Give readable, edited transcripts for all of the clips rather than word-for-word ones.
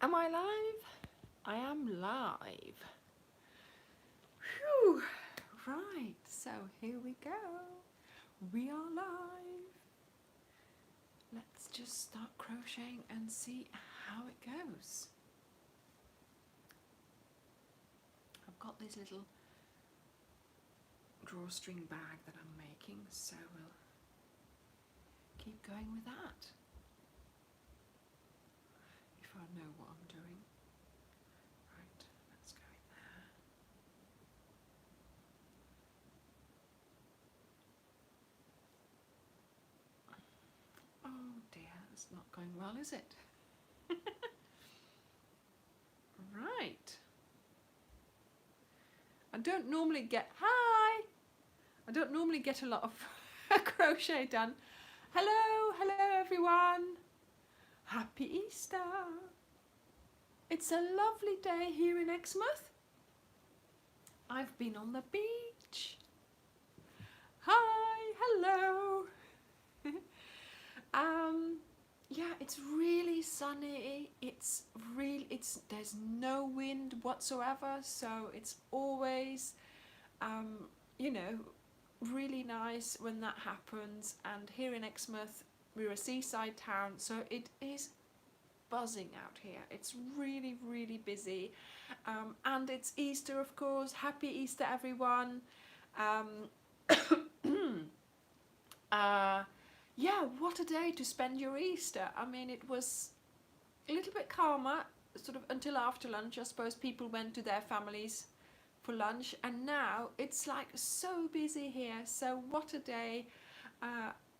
Am I live? I am live. Phew. Right, so here we go. We are live. Let's just start crocheting and see how it goes. I've got this little drawstring bag that I'm making, so we'll keep going with that. If I know what I'm doing. Right, let's go in there. Oh dear, it's not going well, is it? Right. I don't normally get a lot of crochet done. Hello everyone. Happy Easter. It's a lovely day here in Exmouth. I've been on the beach. Hi, hello. Yeah, it's really sunny. There's no wind whatsoever, so it's always you know, really nice when that happens. And here in Exmouth, we're a seaside town, so it is buzzing out here. It's really, really busy. And it's Easter, of course. Happy Easter, everyone. Yeah, what a day to spend your Easter. I mean, it was a little bit calmer, sort of until after lunch. I suppose people went to their families for lunch, and now it's like so busy here. So what a day.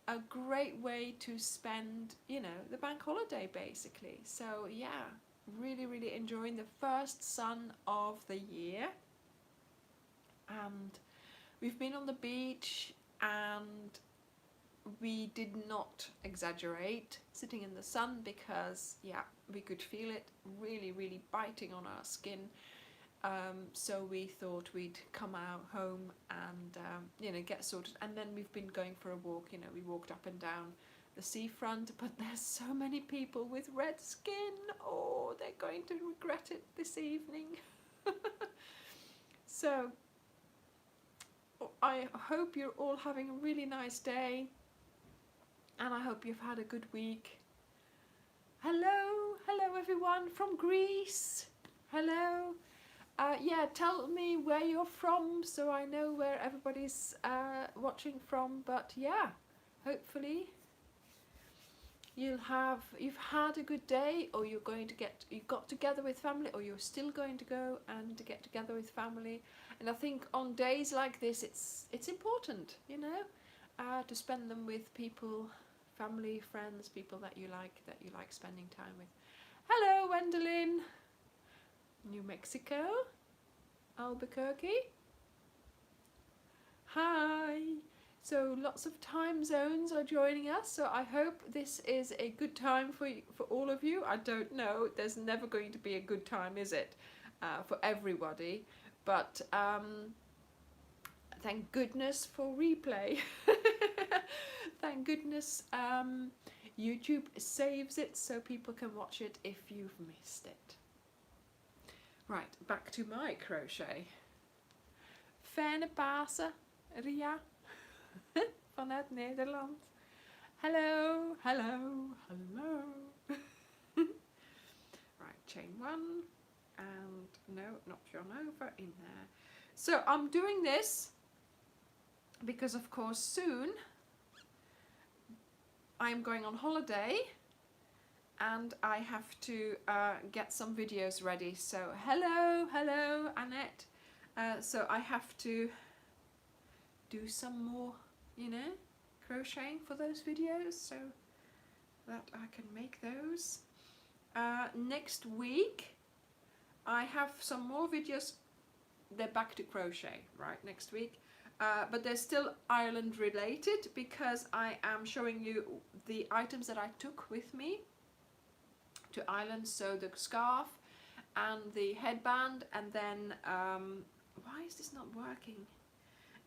A great way to spend, you know, the bank holiday basically. So yeah, really enjoying the first sun of the year. And we've been on the beach, and we did not exaggerate sitting in the sun, because yeah, we could feel it really biting on our skin. So we thought we'd come out home and you know, get sorted, and then we've been going for a walk. You know, we walked up and down the seafront, but there's so many people with red skin. Oh, they're going to regret it this evening. So I hope you're all having a really nice day, and I hope you've had a good week. Hello everyone from Greece. Hello. Yeah, tell me where you're from so I know where everybody's watching from. But yeah, hopefully you've had a good day, or you got together with family, or you're still going to go and to get together with family. And I think on days like this, it's important, you know, to spend them with people, family, friends, people that you like spending time with. Hello, Wendelin. New Mexico, Albuquerque. Hi. So lots of time zones are joining us, so I hope this is a good time for all of you. I don't know, there's never going to be a good time, is it, for everybody, but thank goodness for replay. Thank goodness YouTube saves it so people can watch it if you've missed it. Right, back to my crochet. Fijne Pasen, Ria, vanuit Nederland. Hello. Right, chain one, and no, not yarn over in there. So I'm doing this because, of course, soon I'm going on holiday, and I have to get some videos ready. So hello Annette. So I have to do some more, you know, crocheting for those videos so that I can make those. Next week I have some more videos. They're back to crochet, right, next week. But they're still Ireland related, because I am showing you the items that I took with me to Ireland. So the scarf and the headband, and then why is this not working?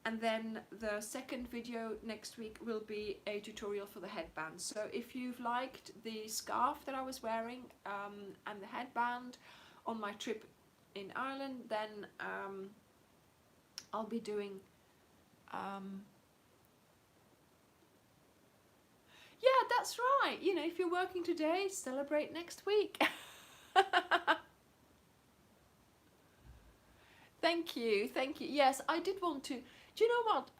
and then the second video next week will be a tutorial for the headband. So if you've liked the scarf that I was wearing and the headband on my trip in Ireland, then I'll be doing yeah, that's right, you know, if you're working today, celebrate next week. Thank you, thank you. Yes, I did want to, do you know what?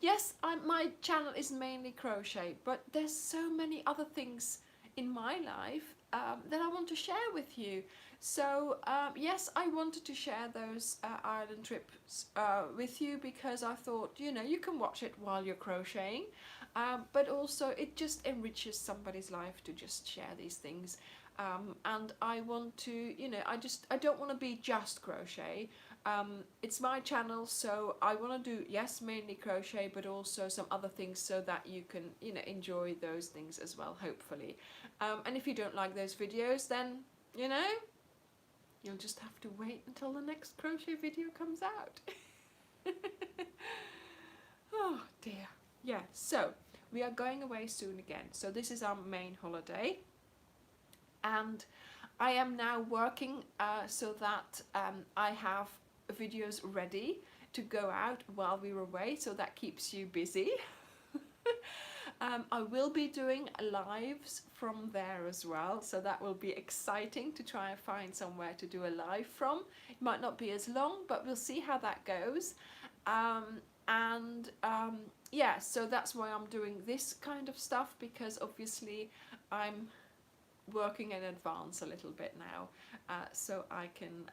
Yes, my channel is mainly crochet, but there's so many other things in my life that I want to share with you. So yes, I wanted to share those Ireland trips with you because I thought, you know, you can watch it while you're crocheting, but also it just enriches somebody's life to just share these things. And I want to, you know, I don't want to be just crochet. It's my channel, so I want to do, yes, mainly crochet, but also some other things so that you can, you know, enjoy those things as well, hopefully. And if you don't like those videos, then, you know, you'll just have to wait until the next crochet video comes out. Oh dear. Yeah, so we are going away soon again. So this is our main holiday. And I am now working so that I have videos ready to go out while we're away, so that keeps you busy. I will be doing lives from there as well, so that will be exciting to try and find somewhere to do a live from. It might not be as long, but we'll see how that goes. Yeah, so that's why I'm doing this kind of stuff, because obviously I'm working in advance a little bit now, so I can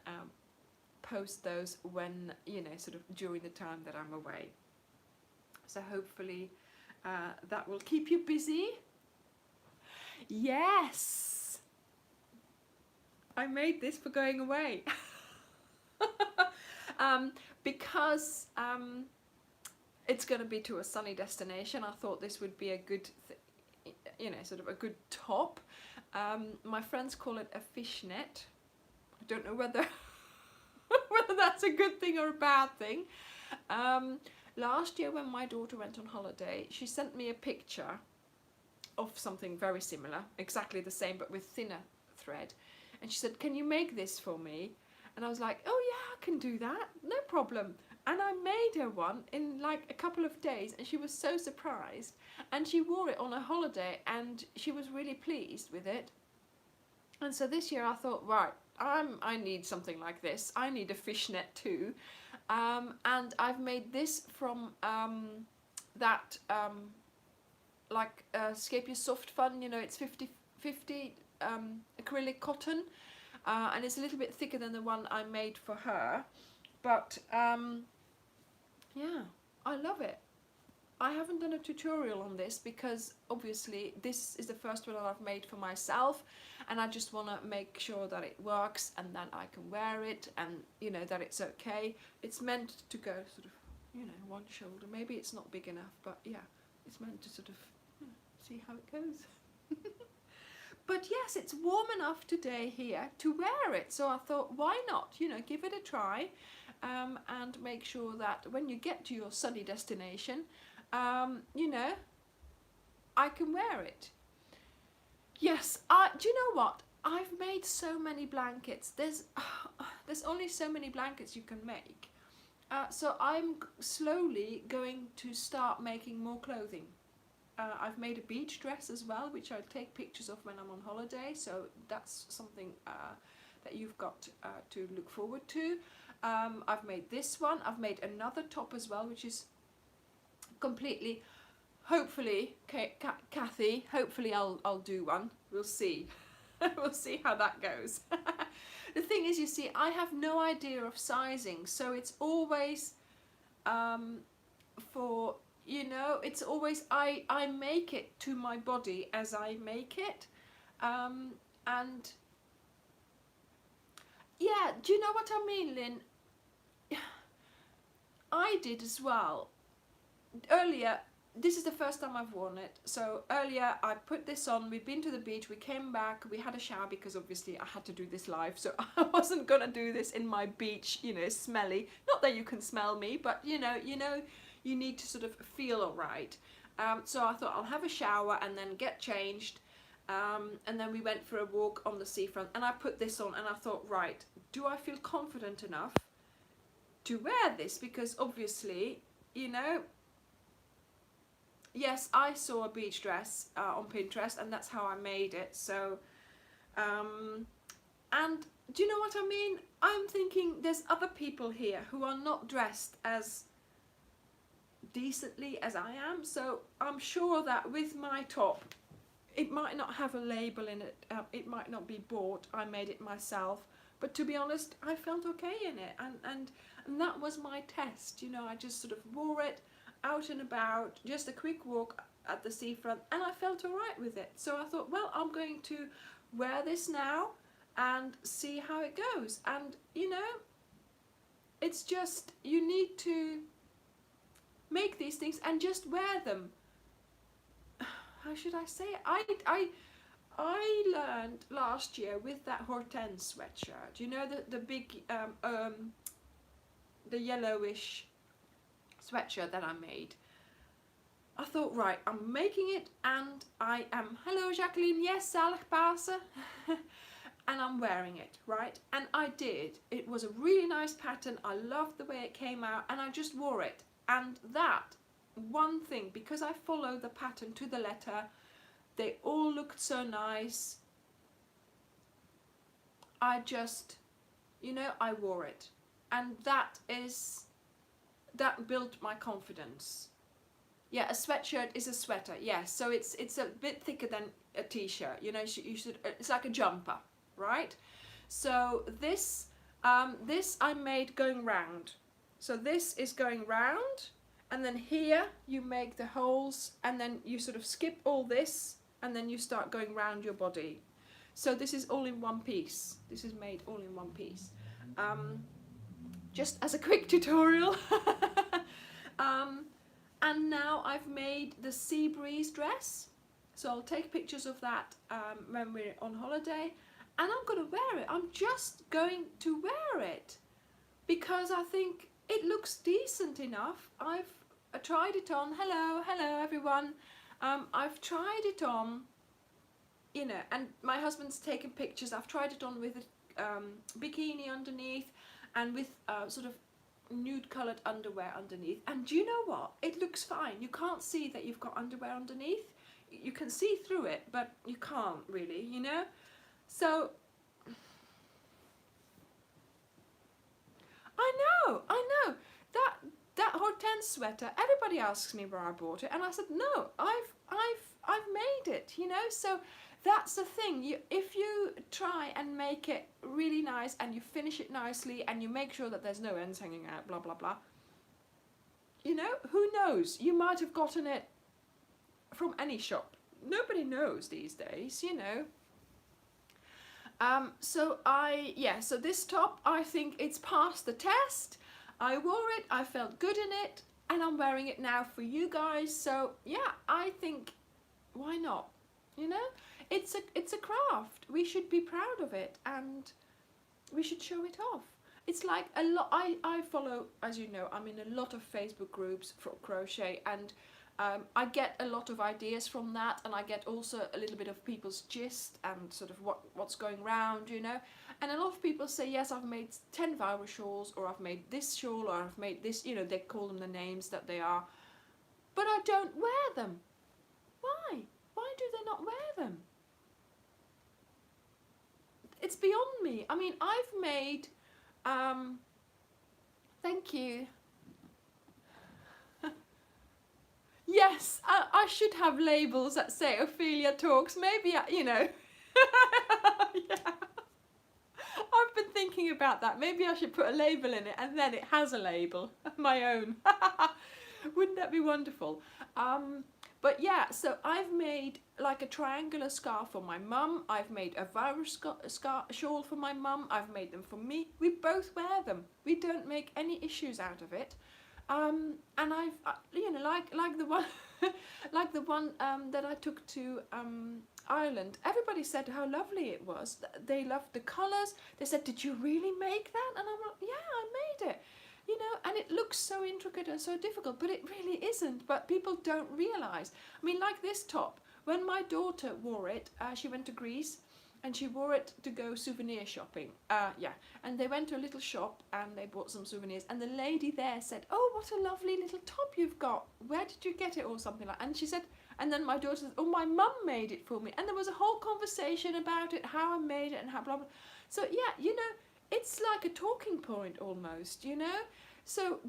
post those when, you know, sort of during the time that I'm away. So hopefully that will keep you busy. Yes, I made this for going away. Because it's going to be to a sunny destination. I thought this would be a good, you know, sort of a good top. My friends call it a fishnet. I don't know whether whether that's a good thing or a bad thing. Last year when my daughter went on holiday, she sent me a picture of something very similar, exactly the same but with thinner thread, and she said, "Can you make this for me?" And I was like, "Oh yeah, I can do that, no problem." And I made her one in like a couple of days, and she was so surprised, and she wore it on a holiday and she was really pleased with it. And so this year I thought, right, I need something like this. I need a fishnet too. And I've made this from that like Scapia Soft Fun, you know, it's 50/50 acrylic cotton, and it's a little bit thicker than the one I made for her, but yeah, I love it. I haven't done a tutorial on this because obviously this is the first one that I've made for myself, and I just want to make sure that it works and that I can wear it, and you know, that it's okay. It's meant to go sort of, you know, one shoulder. Maybe it's not big enough, but yeah, it's meant to sort of, you know, see how it goes. But yes, it's warm enough today here to wear it, so I thought, why not, you know, give it a try, and make sure that when you get to your sunny destination, you know, I can wear it. Yes, do you know what? I've made so many blankets. There's only so many blankets you can make. So I'm slowly going to start making more clothing. I've made a beach dress as well, which I take pictures of when I'm on holiday. So that's something that you've got to look forward to. I've made this one. I've made another top as well, which is completely, hopefully, Kathy, hopefully I'll do one. We'll see. We'll see how that goes. The thing is, you see, I have no idea of sizing, so it's always for, you know, it's always I make it to my body as I make it, and yeah, do you know what I mean, Lynn? I did as well. Earlier this is the first time I've worn it. So earlier I put this on, we've been to the beach, we came back, we had a shower because obviously I had to do this live, so I wasn't gonna do this in my beach, you know, smelly. Not that you can smell me, but you know, you need to sort of feel alright. So I thought I'll have a shower and then get changed, and then we went for a walk on the seafront, and I put this on and I thought, right, do I feel confident enough to wear this? Because obviously, you know, yes, I saw a beach dress on Pinterest and that's how I made it. So, and do you know what I mean? I'm thinking there's other people here who are not dressed as decently as I am. So I'm sure that with my top, it might not have a label in it. It might not be bought. I made it myself. But to be honest, I felt okay in it. And that was my test. You know, I just sort of wore it out and about, just a quick walk at the seafront, and I felt alright with it. So I thought, well, I'm going to wear this now and see how it goes. And you know, it's just, you need to make these things and just wear them. How should I say it? I learned last year with that Hortense sweatshirt, you know, the big the yellowish sweatshirt that I made. I thought, right, I'm making it and I am, hello Jacqueline, yes, zalig Pasen. And I'm wearing it, right? And I did. It was a really nice pattern. I loved the way it came out and I just wore it. And that one thing, because I follow the pattern to the letter, they all looked so nice. I just, you know, I wore it. And that built my confidence. Yeah, a sweatshirt is a sweater, yes. So it's a bit thicker than a t-shirt, you know, you should, it's like a jumper, right? So this I made going round. So this is going round, and then here you make the holes, and then you sort of skip all this, and then you start going round your body. So this is all in one piece. This is made all in one piece. Just as a quick tutorial. And now I've made the sea breeze dress. So I'll take pictures of that when we're on holiday. And I'm going to wear it. I'm just going to wear it. Because I think it looks decent enough. I've tried it on. Hello everyone. I've tried it on, you know, and my husband's taken pictures. I've tried it on with a bikini underneath and with sort of nude coloured underwear underneath. And do you know what? It looks fine. You can't see that you've got underwear underneath. You can see through it, but you can't really, you know? So, I know. That Hortense sweater, everybody asks me where I bought it, and I said, no, I've made it, you know? So that's the thing. If you try and make it really nice and you finish it nicely and you make sure that there's no ends hanging out, blah, blah, blah, you know, who knows? You might have gotten it from any shop. Nobody knows these days, you know. So this top, I think it's passed the test. I wore it, I felt good in it, and I'm wearing it now for you guys. So yeah, I think, why not? You know, it's a craft. We should be proud of it and we should show it off. It's like a lot. I follow, as you know, I'm in a lot of Facebook groups for crochet, and I get a lot of ideas from that, and I get also a little bit of people's gist and sort of what's going round, you know. And a lot of people say, yes, I've made 10 Vira shawls, or I've made this shawl, or I've made this, you know, they call them the names that they are. But I don't wear them. Why? Why do they not wear them? It's beyond me. I mean, I've made, thank you. Yes, I should have labels that say Ophelia Talks. Maybe, you know. Yeah. I've been thinking about that. Maybe I should put a label in it and then it has a label of my own. Wouldn't that be wonderful? But yeah, so I've made like a triangular scarf for my mum. I've made a Vira shawl for my mum. I've made them for me. We both wear them. We don't make any issues out of it. And I've, you know, like the one, like the one that I took to Ireland. Everybody said how lovely it was. They loved the colours. They said, "Did you really make that?" And I'm like, "Yeah, I made it." You know, and it looks so intricate and so difficult, but it really isn't. But people don't realise. I mean, like this top. When my daughter wore it, she went to Greece, and she wore it to go souvenir shopping. And they went to a little shop and they bought some souvenirs. And the lady there said, "Oh, what a lovely little top you've got. Where did you get it?" or something like that. And she said, and then my daughter said, "Oh, my mum made it for me." And there was a whole conversation about it, how I made it and how blah blah. So yeah, you know, it's like a talking point almost, you know. So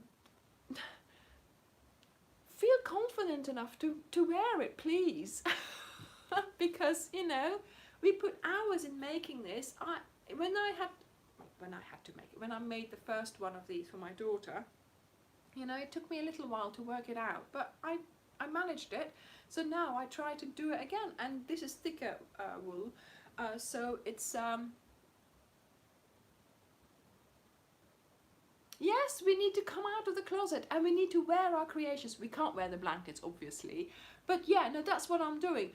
feel confident enough to wear it, please. Because, you know, we put hours in making this. When I made the first one of these for my daughter, you know, it took me a little while to work it out, but I managed it. So now I try to do it again, and this is thicker wool, so it's yes, we need to come out of the closet and we need to wear our creations. We can't wear the blankets, obviously, but yeah, no, that's what I'm doing.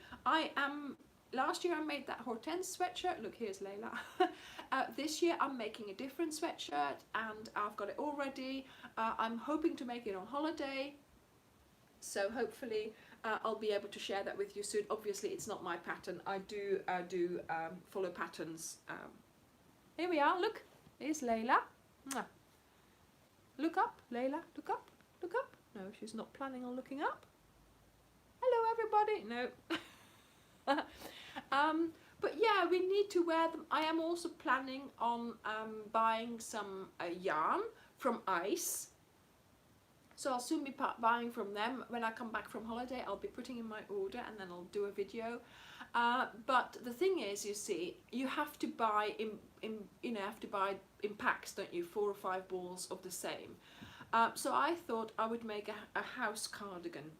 Last year I made that Hortense sweatshirt. Look, here's Layla. This year I'm making a different sweatshirt, and I've got it all ready. I'm hoping to make it on holiday, so hopefully I'll be able to share that with you soon. Obviously it's not my pattern. I do follow patterns. Here we are, look, here's Layla. Look up, Layla, look up, look up. No, she's not planning on looking up. Hello everybody. No. But yeah, we need to wear them. I am also planning on buying some yarn from Ice. So I'll soon be buying from them. When I come back from holiday, I'll be putting in my order and then I'll do a video. But the thing is, you see, you have to buy in packs, don't you? 4 or 5 balls of the same. So I thought I would make a house cardigan.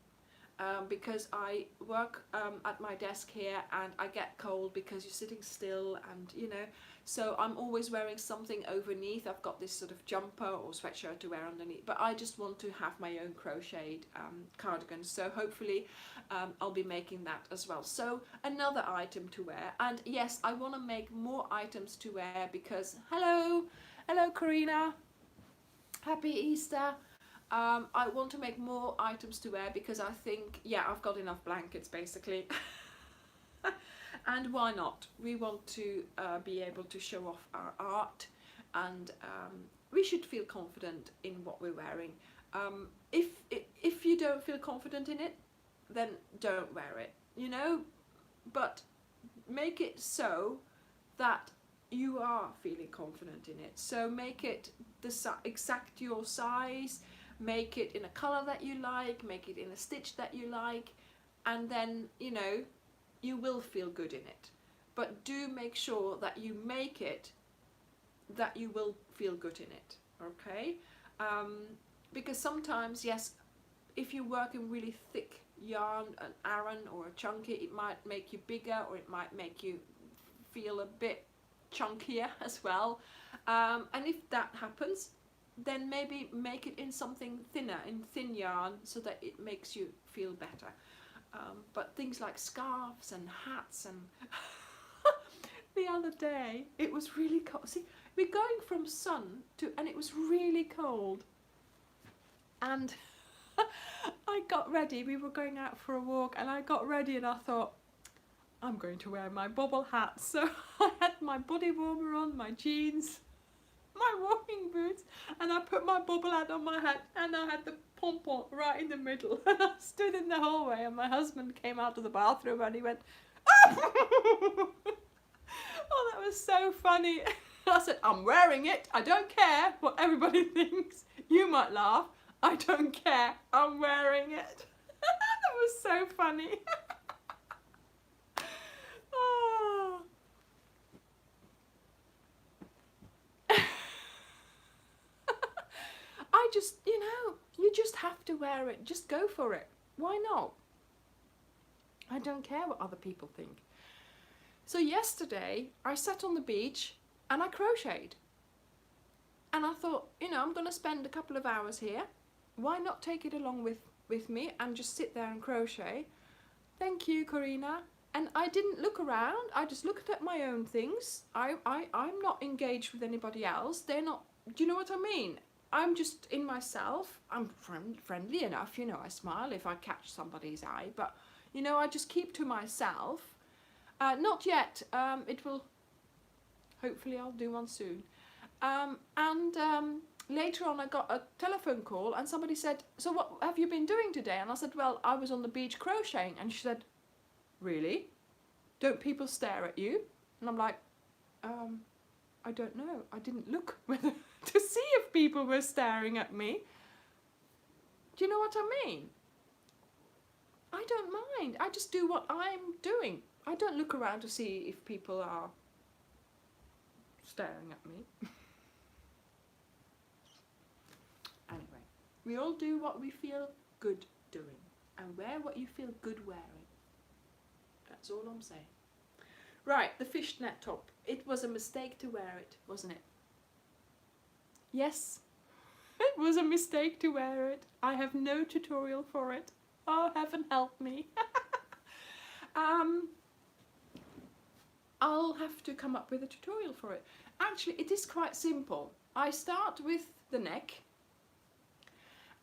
Because I work at my desk here and I get cold because you're sitting still, and you know, so I'm always wearing something overneath. I've got this sort of jumper or sweatshirt to wear underneath, but I just want to have my own crocheted cardigan, so hopefully I'll be making that as well. So another item to wear, and yes, I want to make more items to wear because hello Karina, happy Easter. I want to make more items to wear because I think, yeah, I've got enough blankets basically. And why not? We want to be able to show off our art, and we should feel confident in what we're wearing. If you don't feel confident in it, then don't wear it, you know, but make it so that you are feeling confident in it. So make it exact your size. Make it in a colour that you like, make it in a stitch that you like, and then, you know, you will feel good in it. But do make sure that you make it that you will feel good in it, okay? Because sometimes, yes, if you work in really thick yarn, an Aran or a chunky, it might make you bigger, or it might make you feel a bit chunkier as well. And if that happens, then maybe make it in something thinner, in thin yarn, so that it makes you feel better. But things like scarves and hats, and the other day it was really cold. See, we're going from sun to, and it was really cold, and I got ready. We were going out for a walk, and I got ready and I thought, I'm going to wear my bobble hat. So I had my body warmer on, my jeans, my walking boots, and I put my bobble hat on my head, and I had the pom-pom right in the middle, and I stood in the hallway, and my husband came out of the bathroom and he went, oh, that was so funny. I said, I'm wearing it, I don't care what everybody thinks. You might laugh, I don't care, I'm wearing it. That was so funny. Oh. I just, you know, you just have to wear it. Just go for it. Why not? I don't care what other people think. So yesterday I sat on the beach and I crocheted. And I thought, you know, I'm going to spend a couple of hours here. Why not take it along with with me and just sit there and crochet. Thank you, Corina. And I didn't look around, I just looked at my own things. I'm not engaged with anybody else. They're not, do you know what I mean? I'm just in myself. I'm friendly enough, you know, I smile if I catch somebody's eye, but you know, I just keep to myself. Not yet, it will, hopefully I'll do one soon. Later on I got a telephone call and somebody said, so what have you been doing today? And I said, well, I was on the beach crocheting. And she said, really? Don't people stare at you? And I'm like, I don't know. I didn't look whether to see if people were staring at me. Do you know what I mean? I don't mind. I just do what I'm doing. I don't look around to see if people are staring at me. Anyway, we all do what we feel good doing and wear what you feel good wearing. That's all I'm saying. Right, the fishnet top. It was a mistake to wear it, wasn't it? Yes, it was a mistake to wear it. I have no tutorial for it. Oh, heaven help me. I'll have to come up with a tutorial for it. Actually, it is quite simple. I start with the neck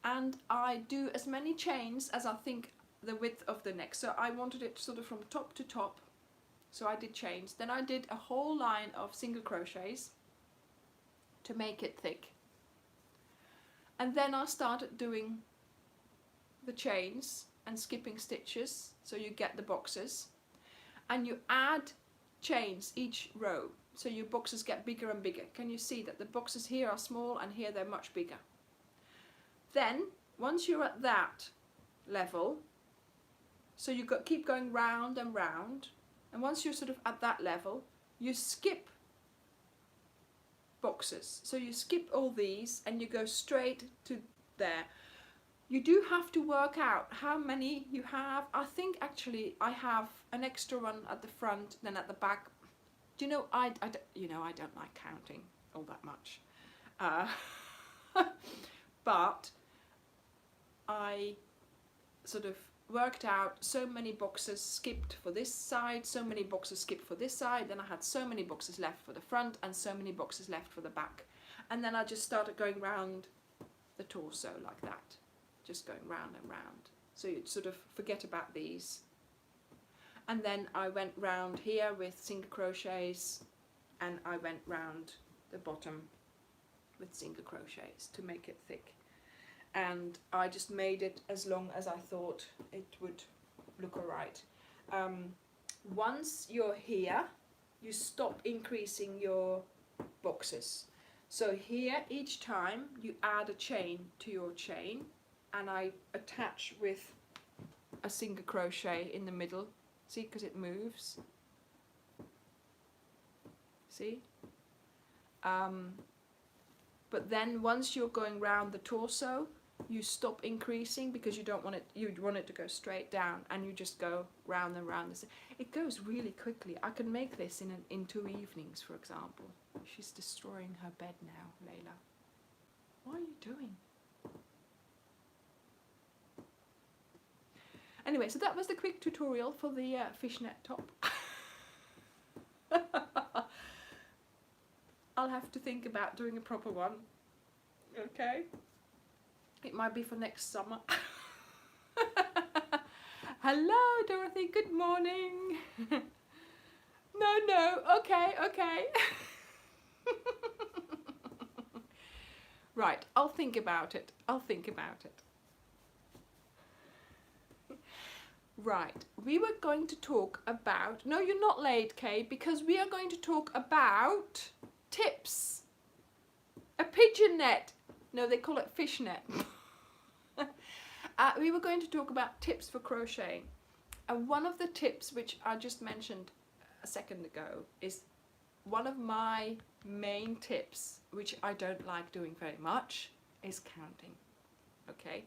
and I do as many chains as I think the width of the neck. So I wanted it sort of from top to top. So I did chains. Then I did a whole line of single crochets to make it thick. And then I started doing the chains and skipping stitches so you get the boxes. And you add chains each row. So your boxes get bigger and bigger. Can you see that the boxes here are small and here they're much bigger? Then, once you're at that level, so you keep going round and round, and once you're sort of at that level, you skip boxes. So you skip all these and you go straight to there. You do have to work out how many you have. I think actually I have an extra one at the front than at the back. Do you know, I don't like counting all that much. But I sort of worked out so many boxes skipped for this side, so many boxes skipped for this side, then I had so many boxes left for the front and so many boxes left for the back. And then I just started going round the torso like that, just going round and round. So you'd sort of forget about these. And then I went round here with single crochets and I went round the bottom with single crochets to make it thick. And I just made it as long as I thought it would look alright. Once you're here, you stop increasing your boxes. So here, each time you add a chain to your chain, and I attach with a single crochet in the middle. See, because it moves. See? But then once you're going round the torso, you stop increasing because you don't want it, you want it to go straight down, and you just go round and round. It goes really quickly. I can make this in 2 evenings, for example. She's destroying her bed now, Layla. What are you doing? Anyway, so that was the quick tutorial for the fishnet top. I'll have to think about doing a proper one. Okay? It might be for next summer. Hello, Dorothy. Good morning. No. Okay. Right. I'll think about it. Right. We were going to talk about... No, you're not late, Kay, because we are going to talk about tips. A pigeon net. No, they call it fishnet. We were going to talk about tips for crocheting. And one of the tips, which I just mentioned a second ago, is one of my main tips, which I don't like doing very much, is counting. Okay?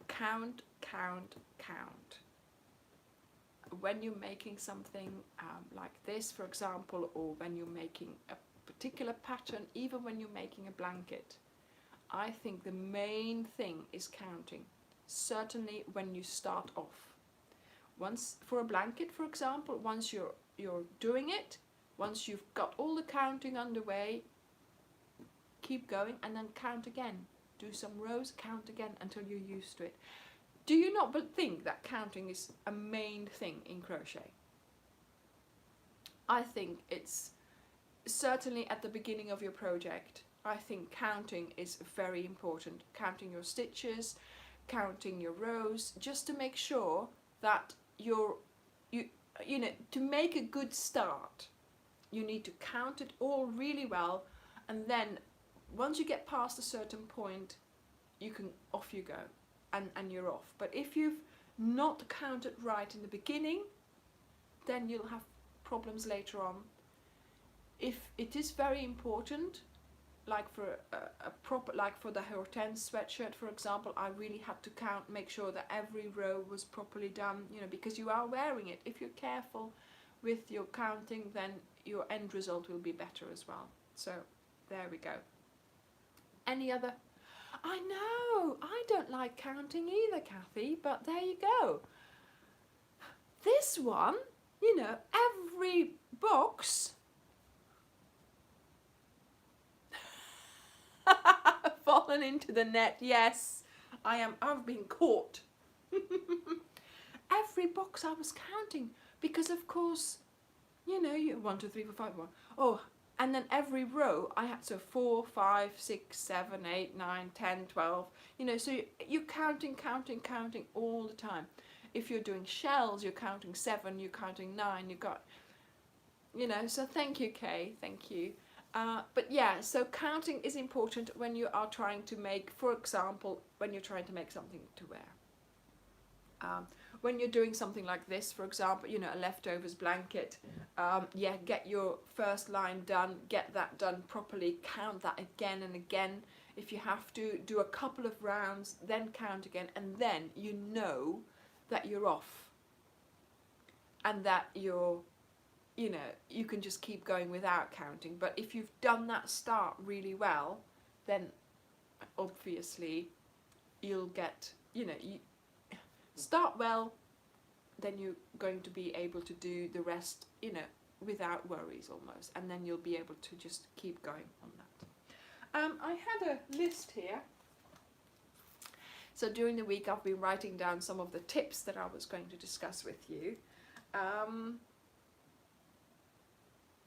Count. When you're making something like this, for example, or when you're making a particular pattern, even when you're making a blanket, I think the main thing is counting, certainly when you start off. Once, for a blanket for example, once you're doing it, once you've got all the counting underway, keep going and then count again. Do some rows, count again until you're used to it. Do you not think that counting is a main thing in crochet? I think it's certainly at the beginning of your project. I think counting is very important. Counting your stitches, counting your rows, just to make sure that you know, to make a good start, you need to count it all really well, and then once you get past a certain point, off you go, and you're off. But if you've not counted right in the beginning, then you'll have problems later on. If it is very important, like for a proper, like for the Hortense sweatshirt for example, I really had to count, make sure that every row was properly done, you know, because you are wearing it. If you're careful with your counting, then your end result will be better as well. So there we go. Any other? I know, I don't like counting either, Kathy, but there you go. This one, you know, every box fallen into the net. Yes, I've been caught. Every box I was counting, because of course, you know, you 1 2 3 4 5 1. Oh, and then every row I had, so 4 5 6 7 8 9 10 12, you know, so you're counting all the time. If you're doing shells, you're counting 7, you're counting 9, you got, you know, so thank you, Kay, thank you. But yeah, so counting is important when you are trying to make, for example, when you're trying to make something to wear. When you're doing something like this, for example, you know, a leftovers blanket, yeah, get your first line done, get that done properly, count that again and again. If you have to, do a couple of rounds, then count again, and then you know that you're off. And that you're, you know, you can just keep going without counting. But if you've done that start really well, then obviously you'll get, you know, you start well, then you're going to be able to do the rest, you know, without worries almost, and then you'll be able to just keep going on that. I had a list here. So during the week I've been writing down some of the tips that I was going to discuss with you.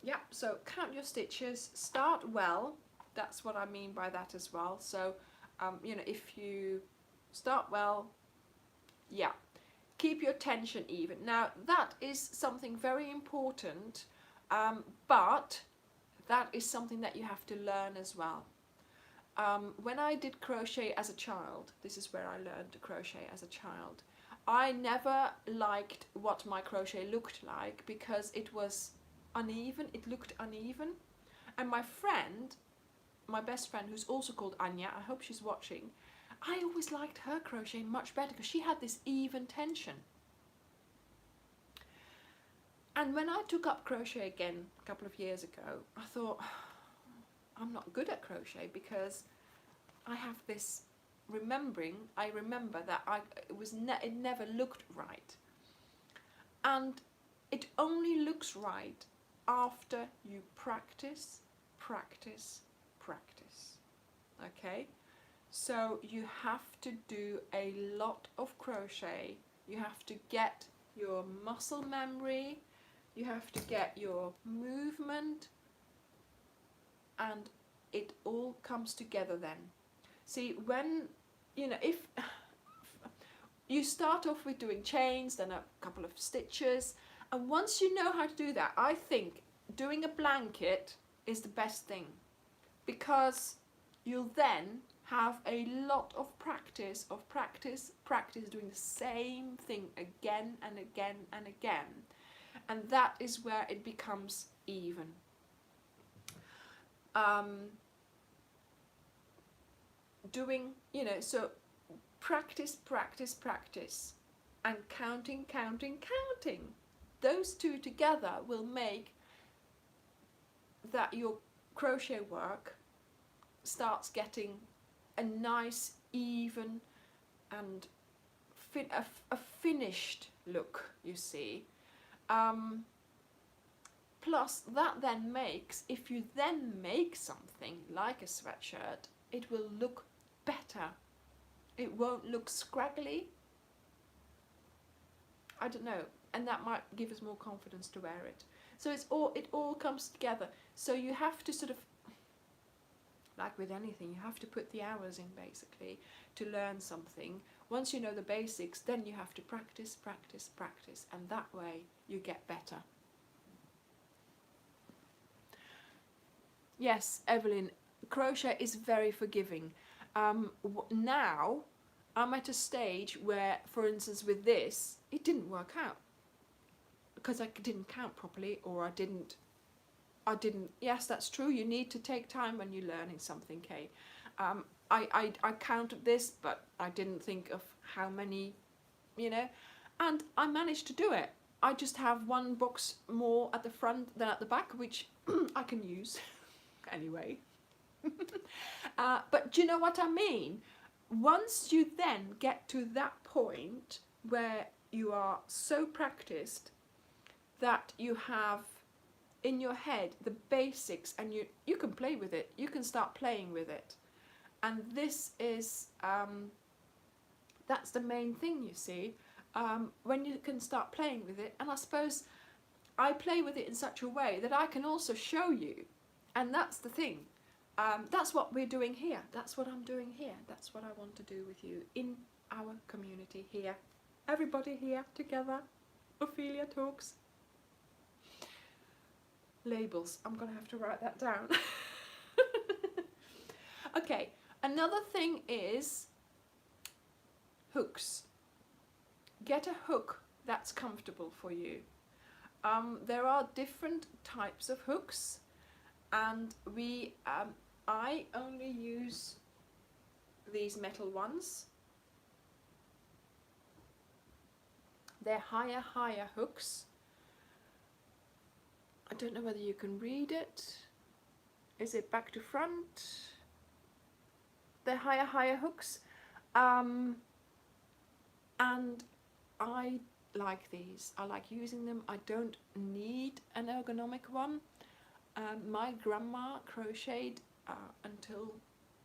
Yeah, so count your stitches, start well, that's what I mean by that as well. So, you know, if you start well, yeah, keep your tension even. Now, that is something very important, but that is something that you have to learn as well. When I did crochet as a child, this is where I learned to crochet as a child, I never liked what my crochet looked like because it was uneven, it looked uneven. And my friend, my best friend, who's also called Anya, I hope she's watching, I always liked her crochet much better because she had this even tension. And when I took up crochet again a couple of years ago, I thought, I'm not good at crochet because I have this I remember that it never looked right. And it only looks right after you practice. Okay? So you have to do a lot of crochet. You have to get your muscle memory, you have to get your movement, and it all comes together then. See, when, you know, if you start off with doing chains, then a couple of stitches, and once you know how to do that, I think doing a blanket is the best thing, because you'll then have a lot of practice doing the same thing again and again and again, and that is where it becomes even. Doing, you know, so practice, and counting. Those two together will make that your crochet work starts getting a nice, even and a finished look, you see. Plus that then makes, if you then make something like a sweatshirt, it will look better. It won't look scraggly. I don't know, and that might give us more confidence to wear it. So it all comes together. So you have to sort of, like with anything, you have to put the hours in basically to learn something. Once you know the basics, then you have to practice, practice, practice, and that way you get better. Yes, Evelyn, crochet is very forgiving. Now I'm at a stage where, for instance, with this, it didn't work out because I didn't count properly, or I didn't, yes, that's true, you need to take time when you're learning something, Kay. I counted this, but I didn't think of how many, you know, and I managed to do it. I just have one box more at the front than at the back, which I can use anyway. But do you know what I mean? Once you then get to that point where you are so practiced that you have in your head the basics, and you can play with it, you can start playing with it, and this is that's the main thing, you see. When you can start playing with it, and I suppose I play with it in such a way that I can also show you, and that's the thing. That's what we're doing here, that's what I'm doing here, that's what I want to do with you in our community here. Everybody here together, Ophelia Talks. Labels, I'm gonna have to write that down. Okay, another thing is hooks. Get a hook that's comfortable for you. There are different types of hooks, and I only use these metal ones. They're higher hooks. I don't know whether you can read it. Is it back to front? They're higher hooks. And I like these. I like using them. I don't need an ergonomic one. My grandma crocheted until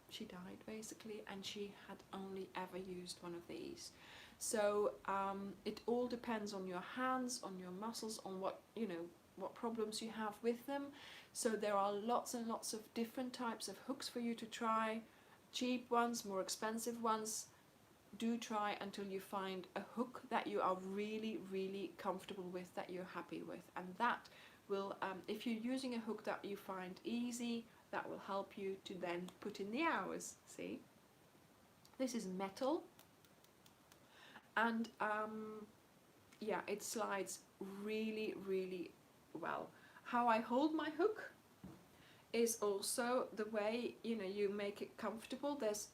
she died basically, and she had only ever used one of these. So it all depends on your hands, on your muscles, on what, you know, what problems you have with them. So there are lots and lots of different types of hooks for you to try. Cheap ones, more expensive ones. Do try until you find a hook that you are really comfortable with, that you're happy with, and that will, if you're using a hook that you find easy, that will help you to then put in the hours. See, this is metal, and yeah, it slides really well. How I hold my hook is also the way, you know, you make it comfortable. There's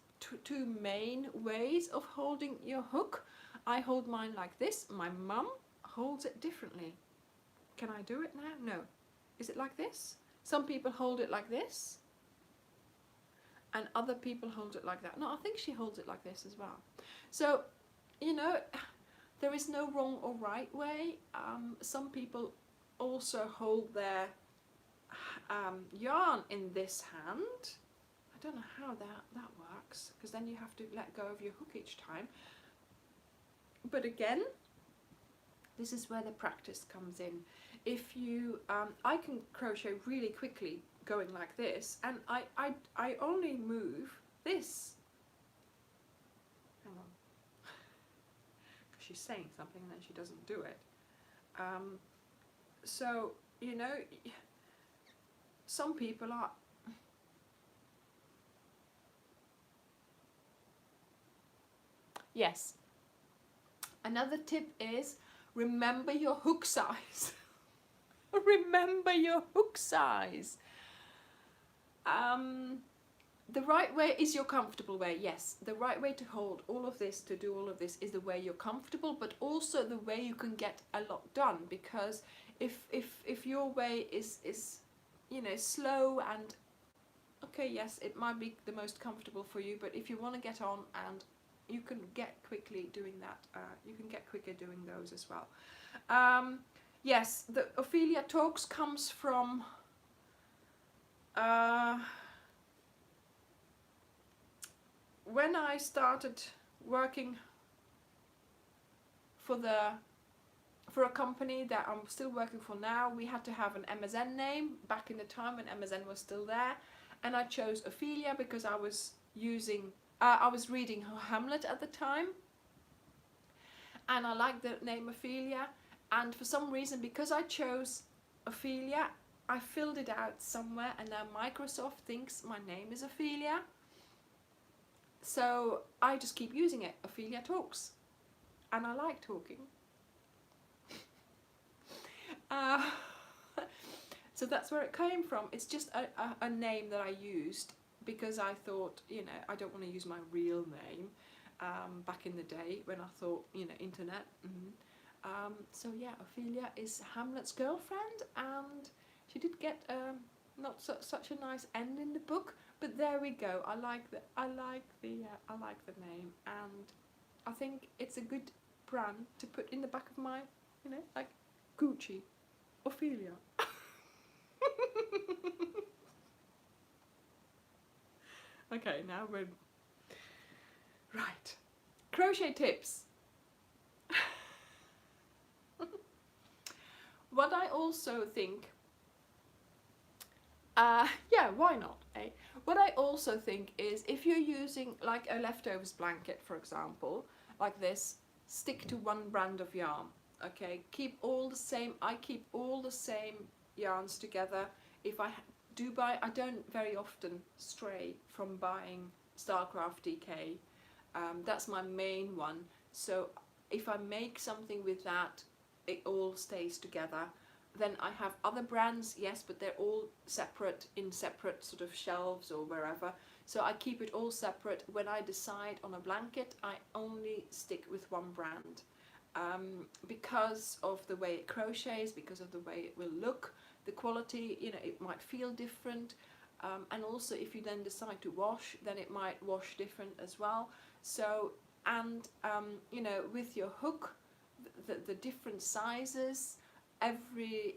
two main ways of holding your hook. I hold mine like this. My mum holds it differently. Can I do it now? No. Is it like this? Some people hold it like this, and other people hold it like that. No, I think she holds it like this as well. So, you know, there is no wrong or right way. Some people also hold their yarn in this hand. I don't know how that works, because then you have to let go of your hook each time. But again, this is where the practice comes in. If you, I can crochet really quickly going like this, and I only move this. Hang on. She's saying something and then she doesn't do it. So, you know, some people are... Yes. Another tip is remember your hook size. Remember your hook size. The right way is your comfortable way. Yes, the right way to hold all of this, to do all of this, is the way you're comfortable, but also the way you can get a lot done. Because if your way is you know, slow and okay, yes, it might be the most comfortable for you, but if you want to get on and you can get quickly doing that, you can get quicker doing those as well. Yes, the Ophelia Talks comes from when I started working for a company that I'm still working for now. We had to have an MSN name back in the time when MSN was still there, and I chose Ophelia because I was reading Hamlet at the time, and I liked the name Ophelia, and for some reason, because I chose Ophelia, I filled it out somewhere, and now Microsoft thinks my name is Ophelia, so I just keep using it, Ophelia Talks, and I like talking. So that's where it came from. It's just a name that I used because I thought, you know, I don't want to use my real name back in the day when I thought, you know, internet. So yeah, Ophelia is Hamlet's girlfriend, and she did get not such a nice end in the book, but there we go. I like the name, and I think it's a good brand to put in the back of my, you know, like Gucci, Ophelia. Okay, now we're right. Crochet tips. What I also think, yeah, why not, eh? What I also think is if you're using like a leftovers blanket, for example, like this, stick to one brand of yarn. Okay, keep all the same. I keep all the same yarns together. If I do buy, I don't very often stray from buying Starcraft DK. That's my main one. So if I make something with that, it all stays together. Then I have other brands, yes, but they're all separate in separate sort of shelves or wherever. So I keep it all separate. When I decide on a blanket, I only stick with one brand. Because of the way it crochets, because of the way it will look, the quality, you know, it might feel different. And also if you then decide to wash, then it might wash different as well. So, and you know, with your hook, the different sizes, every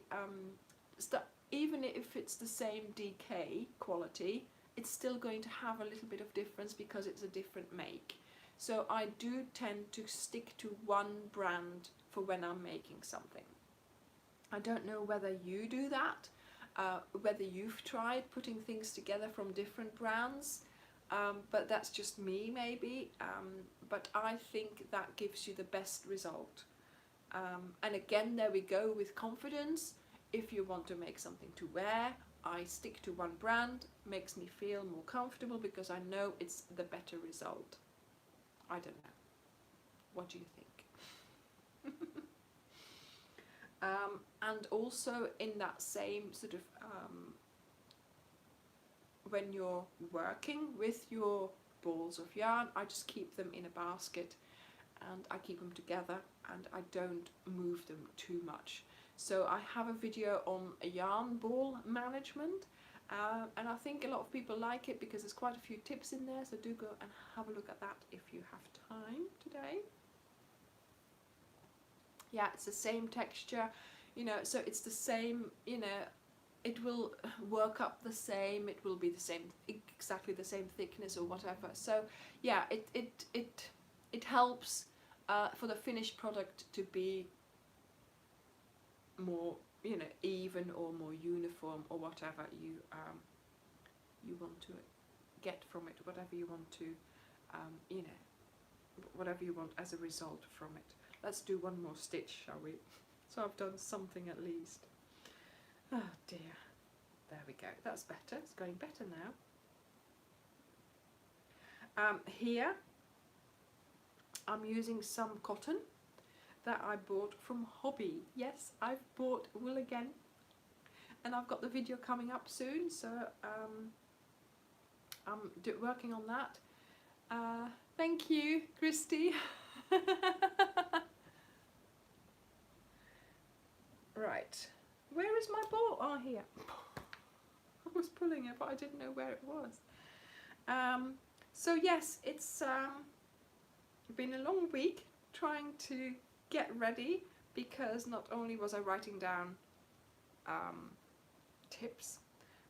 even if it's the same DK quality, it's still going to have a little bit of difference because it's a different make. So I do tend to stick to one brand for when I'm making something. I don't know whether you do that, whether you've tried putting things together from different brands, but that's just me maybe, but I think that gives you the best result. And again, there we go with confidence. If you want to make something to wear, I stick to one brand, makes me feel more comfortable because I know it's the better result. I don't know. What do you think? And also in that same sort of, when you're working with your balls of yarn, I just keep them in a basket and I keep them together and I don't move them too much. So I have a video on a yarn ball management, and I think a lot of people like it because there's quite a few tips in there, so do go and have a look at that if you have time today. Yeah, it's the same texture, you know, so it's the same, you know, it will work up the same, it will be the same, exactly the same thickness or whatever. So yeah, it helps for the finished product to be more, you know, even or more uniform or whatever you want to get from it, whatever you want to, you know, whatever you want as a result from it. Let's do one more stitch, shall we? So I've done something at least. Oh dear. There we go. That's better. It's going better now. Here I'm using some cotton that I bought from Hobby. Yes, I've bought wool again, and I've got the video coming up soon, so I'm working on that. Thank you, Christy. Right, where is my ball? Oh, here. was pulling it, but I didn't know where it was. So yes, it's been a long week trying to get ready, because not only was I writing down tips,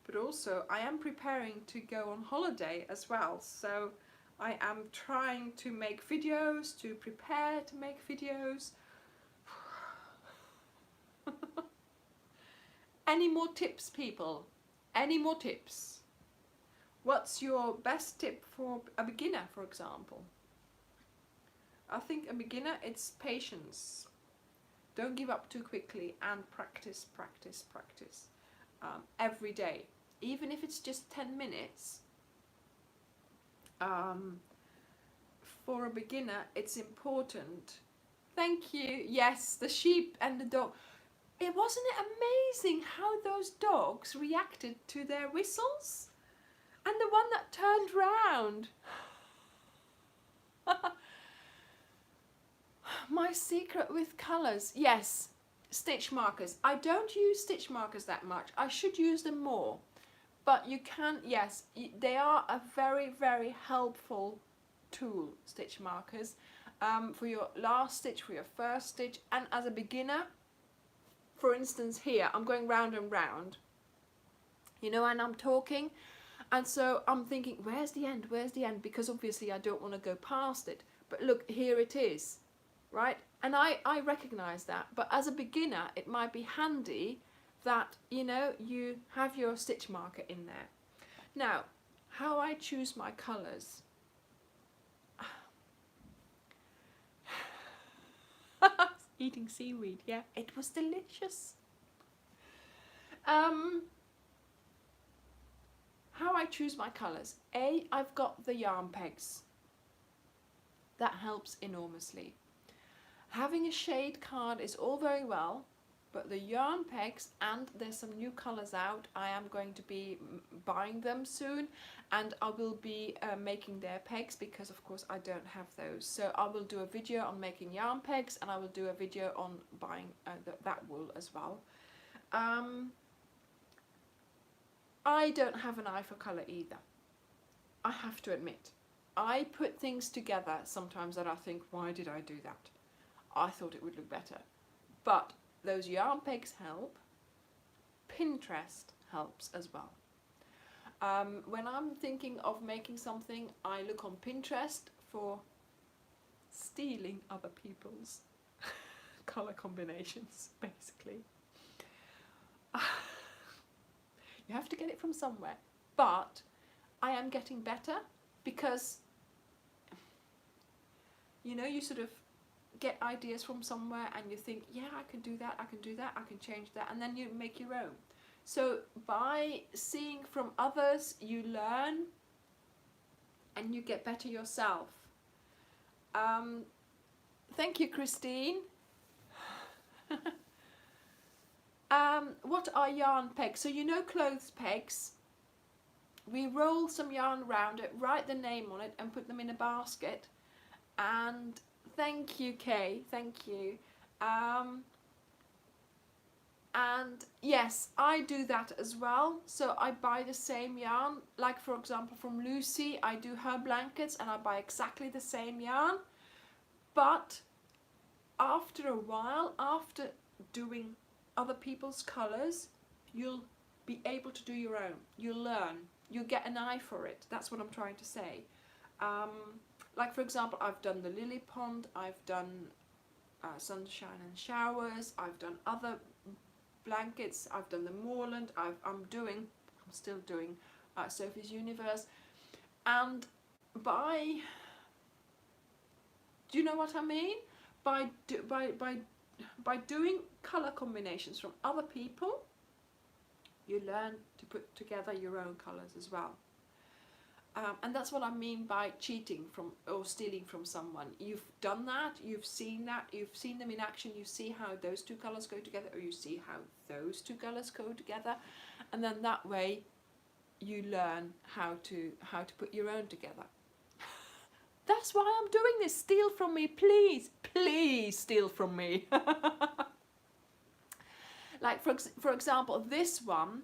but also I am preparing to go on holiday as well. So I am trying to make videos, to prepare to make videos. Any more tips, people? Any more tips? What's your best tip for a beginner, for example? I think a beginner, it's patience. Don't give up too quickly, and practice, practice, practice. Every day. Even if it's just 10 minutes. For a beginner, it's important. Thank you. Yes, the sheep and the dog. Wasn't it amazing how those dogs reacted to their whistles? And the one that turned round. My secret with colours. Yes, stitch markers. I don't use stitch markers that much. I should use them more. But you can, yes, they are a very, very helpful tool, stitch markers. For your last stitch, for your first stitch, and as a beginner. For instance, here, I'm going round and round, you know, and I'm talking, and so I'm thinking, where's the end, where's the end, because obviously I don't want to go past it, but look, here it is, right, and I recognize that, but as a beginner, it might be handy that, you know, you have your stitch marker in there. Now, how I choose my colours. Eating seaweed, yeah, it was delicious. How I choose my colours. I've got the yarn pegs. That helps enormously. Having a shade card is all very well, but the yarn pegs, and there's some new colours out, I am going to be buying them soon, and I will be making their pegs, because of course I don't have those. So I will do a video on making yarn pegs, and I will do a video on buying that wool as well. I don't have an eye for colour either. I have to admit. I put things together sometimes that I think, why did I do that? I thought it would look better. But those yarn pegs help. Pinterest helps as well. When I'm thinking of making something, I look on Pinterest for stealing other people's colour combinations, basically. You have to get it from somewhere. But I am getting better, because, you know, you sort of get ideas from somewhere and you think, yeah, I can do that, I can do that, I can change that, and then you make your own. So by seeing from others, you learn and you get better yourself. Thank you, Christine. What are yarn pegs? So you know clothes pegs. We roll some yarn around it, write the name on it, and put them in a basket. And thank you, Kay, thank you. And yes, I do that as well. So I buy the same yarn, like for example from Lucy, I do her blankets and I buy exactly the same yarn. But after a while, after doing other people's colours, you'll be able to do your own. You'll learn. You'll get an eye for it. That's what I'm trying to say. Like for example, I've done the lily pond, I've done sunshine and showers, I've done other blankets, I've done the moorland, I'm still doing Sophie's Universe, and do you know what I mean? By doing colour combinations from other people, you learn to put together your own colours as well. And that's what I mean by cheating from or stealing from someone. You've done that, you've seen them in action, you see how those two colours go together, or you see how those two colours go together, and then that way you learn how to put your own together. That's why I'm doing this. Steal from me, please, please steal from me. Like for example, this one,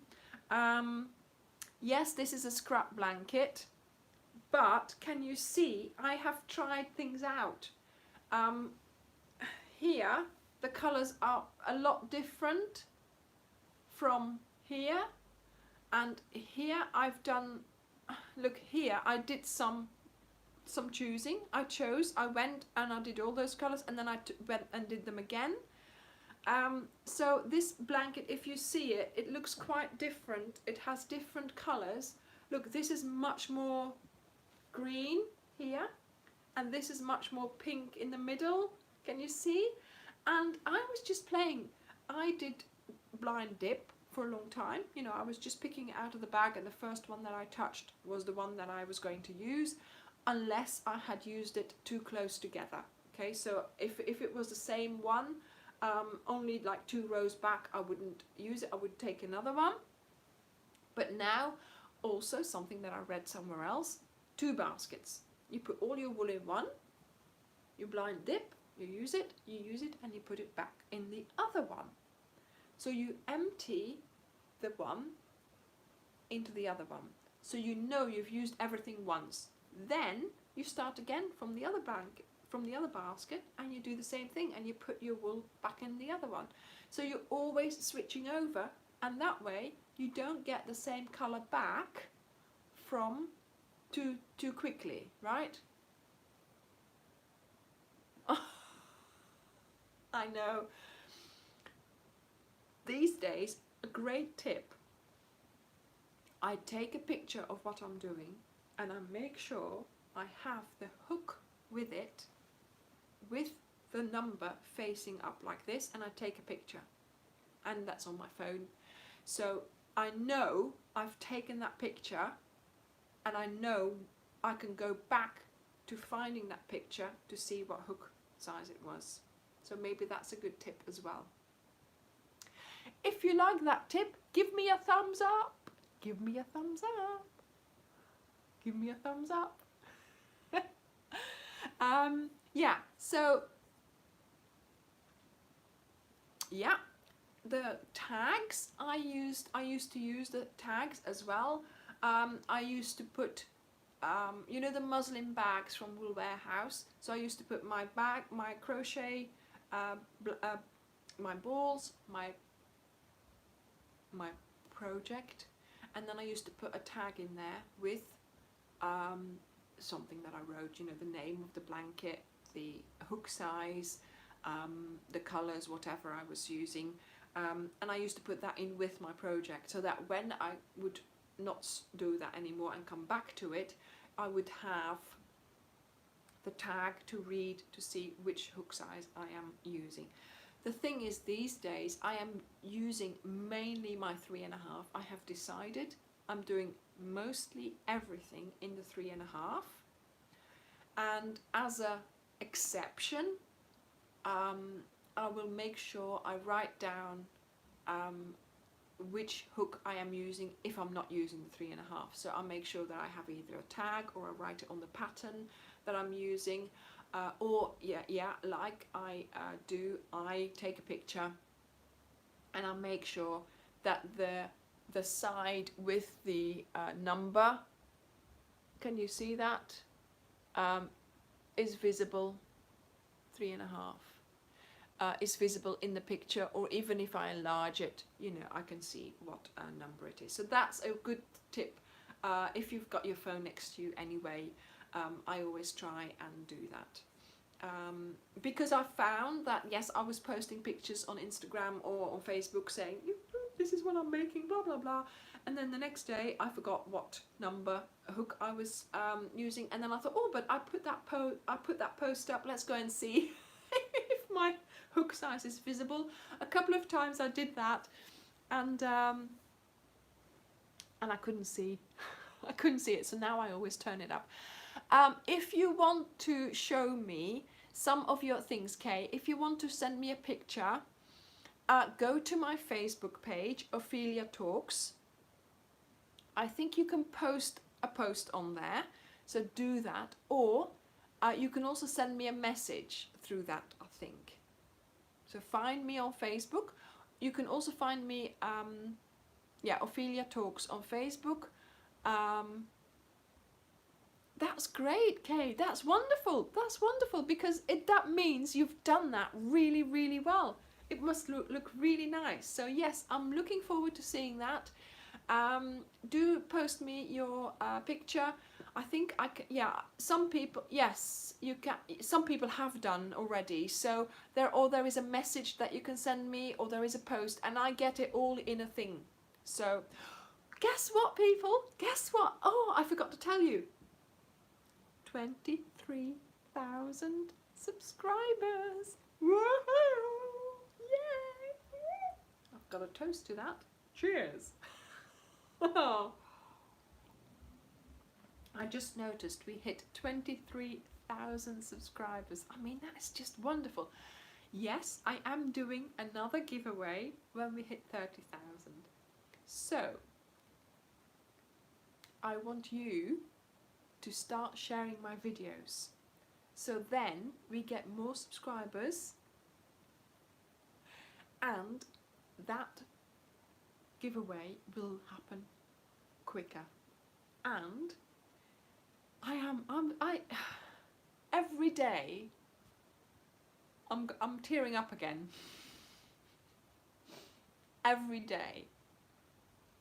Yes, this is a scrap blanket, but can you see I have tried things out. Here the colors are a lot different from here, and here I've done, look here, I did some choosing. I went and I did all those colors, and then I went and did them again. So this blanket, if you see it, it looks quite different. It has different colors. Look, this is much more green here, and this is much more pink in the middle. Can you see? And I was just playing. I did blind dip for a long time. You know, I was just picking it out of the bag, and the first one that I touched was the one that I was going to use, unless I had used it too close together. Okay, so if it was the same one, only like 2 rows back, I wouldn't use it. I would take another one. But now, also something that I read somewhere else, 2 baskets. You put all your wool in one, you blind dip, you use it, and you put it back in the other one. So you empty the one into the other one. So you know you've used everything once. Then you start again from the other basket, and you do the same thing, and you put your wool back in the other one. So you're always switching over, and that way you don't get the same color back from too quickly, right? I know. These days, a great tip, I take a picture of what I'm doing, and I make sure I have the hook with it, with the number facing up like this, and I take a picture, and that's on my phone. So I know I've taken that picture, and I know I can go back to finding that picture to see what hook size it was. So maybe that's a good tip as well. If you like that tip, give me a thumbs up. Give me a thumbs up. Give me a thumbs up. Yeah, so yeah, the tags I used to use the tags as well. I used to put you know, the muslin bags from Wool Warehouse. So I used to put my bag, my crochet, my balls, my project, and then I used to put a tag in there with something that I wrote, you know, the name of the blanket, the hook size, the colours, whatever I was using, and I used to put that in with my project, so that when I would not do that anymore and come back to it, I would have the tag to read to see which hook size I am using. The thing is, these days I am using mainly my 3.5. I have decided I'm doing mostly everything in the 3.5, and as a exception, I will make sure I write down which hook I am using if I'm not using the 3.5. So I'll make sure that I have either a tag, or I write it on the pattern that I'm using, or like I do, I take a picture and I'll make sure that the side with the number, can you see that, is visible, 3.5. Is visible in the picture, or even if I enlarge it, you know, I can see what number it is. So that's a good tip if you've got your phone next to you anyway. I always try and do that, because I found that, yes, I was posting pictures on Instagram or on Facebook saying, this is what I'm making, blah blah blah, and then the next day I forgot what number hook I was using, and then I thought, oh, but I put that post up, let's go and see if my hook size is visible. A couple of times I did that, and I couldn't see I couldn't see it, so now I always turn it up. If you want to show me some of your things, Kay, if you want to send me a picture, go to my Facebook page, Ophelia Talks. I think you can post a post on there, so do that, or you can also send me a message through that, I think. So find me on Facebook. You can also find me, Ophelia Talks on Facebook, That's great, Kay. That's wonderful. That's wonderful, because that means you've done that really, really well. It must look really nice. So yes, I'm looking forward to seeing that. Do post me your picture. I think I can, yeah, some people, yes, you can, some people have done already. So there is a message that you can send me, or there is a post, and I get it all in a thing. So guess what, people? Guess what? Oh, I forgot to tell you. 23,000 subscribers. Woohoo! Yay! I've got a toast to that. Cheers. I just noticed we hit 23,000 subscribers. I mean, that is just wonderful. Yes, I am doing another giveaway when we hit 30,000. So I want you to start sharing my videos, so then we get more subscribers, and that giveaway will happen quicker. And every day I'm tearing up again. Every day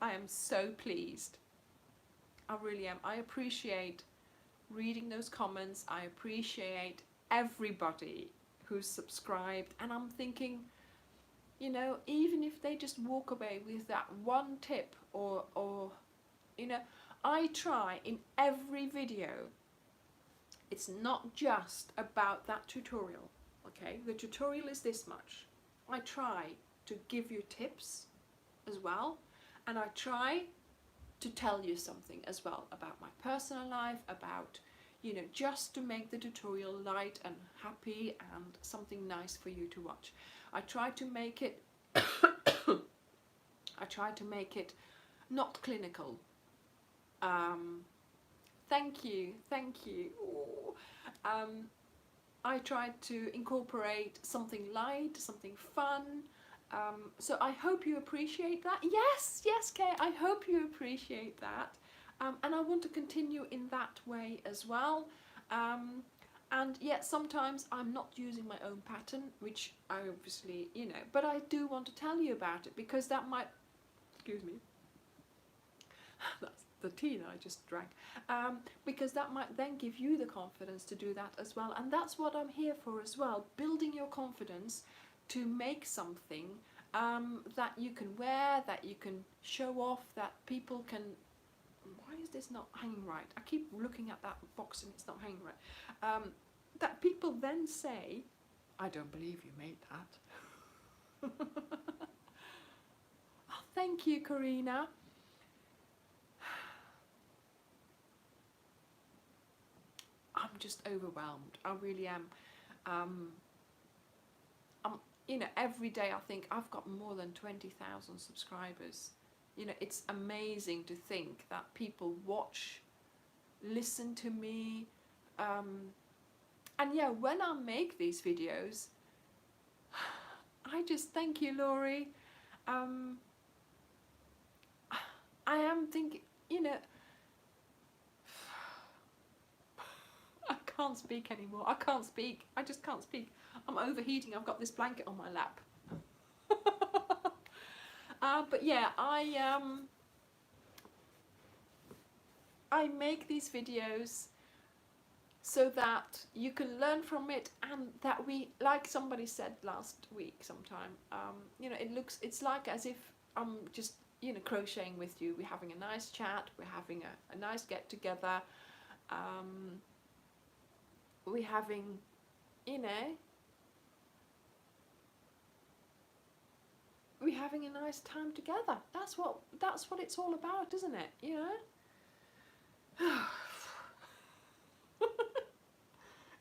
I am so pleased. I really am. I appreciate reading those comments. I appreciate everybody who's subscribed, and I'm thinking, you know, even if they just walk away with that one tip, or you know, I try in every video, it's not just about that tutorial, okay? The tutorial is this much. I try to give you tips as well, and I try to tell you something as well about my personal life, about, you know, just to make the tutorial light and happy and something nice for you to watch. I try to make it I try to make it not clinical. Thank you. I tried to incorporate something light, something fun. So I hope you appreciate that. Yes, Kay, I hope you appreciate that. And I want to continue in that way as well. And yet sometimes I'm not using my own pattern, which I obviously, you know, but I do want to tell you about it, because that might, excuse me, that's the tea that I just drank, because that might then give you the confidence to do that as well. And that's what I'm here for as well, building your confidence to make something that you can wear, that you can show off, that people can... Why is this not hanging right? I keep looking at that box and it's not hanging right. That people then say, I don't believe you made that. Oh, thank you, Karina. I'm just overwhelmed. I really am. You know, every day I think I've got more than 20,000 subscribers. You know, it's amazing to think that people watch, listen to me, and yeah, when I make these videos, I just thank you, Laurie. I am thinking, you know, I can't speak anymore. I can't speak. I just can't speak. I'm overheating. I've got this blanket on my lap. But yeah, I make these videos so that you can learn from it, and that we, like somebody said last week sometime, you know, it's like as if I'm just, you know, crocheting with you. We're having a nice chat, we're having a nice get together, we're having, you know, we're having a nice time together. That's what it's all about, isn't it? You know.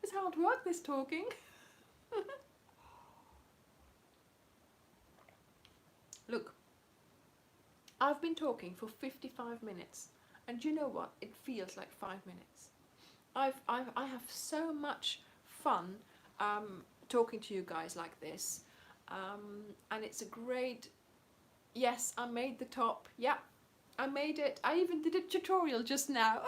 It's hard work, this talking. Look, I've been talking for 55 minutes, and you know what? It feels like 5 minutes. I have so much fun talking to you guys like this, and it's a great... Yes, I made the top. Yeah, I made it. I even did a tutorial just now.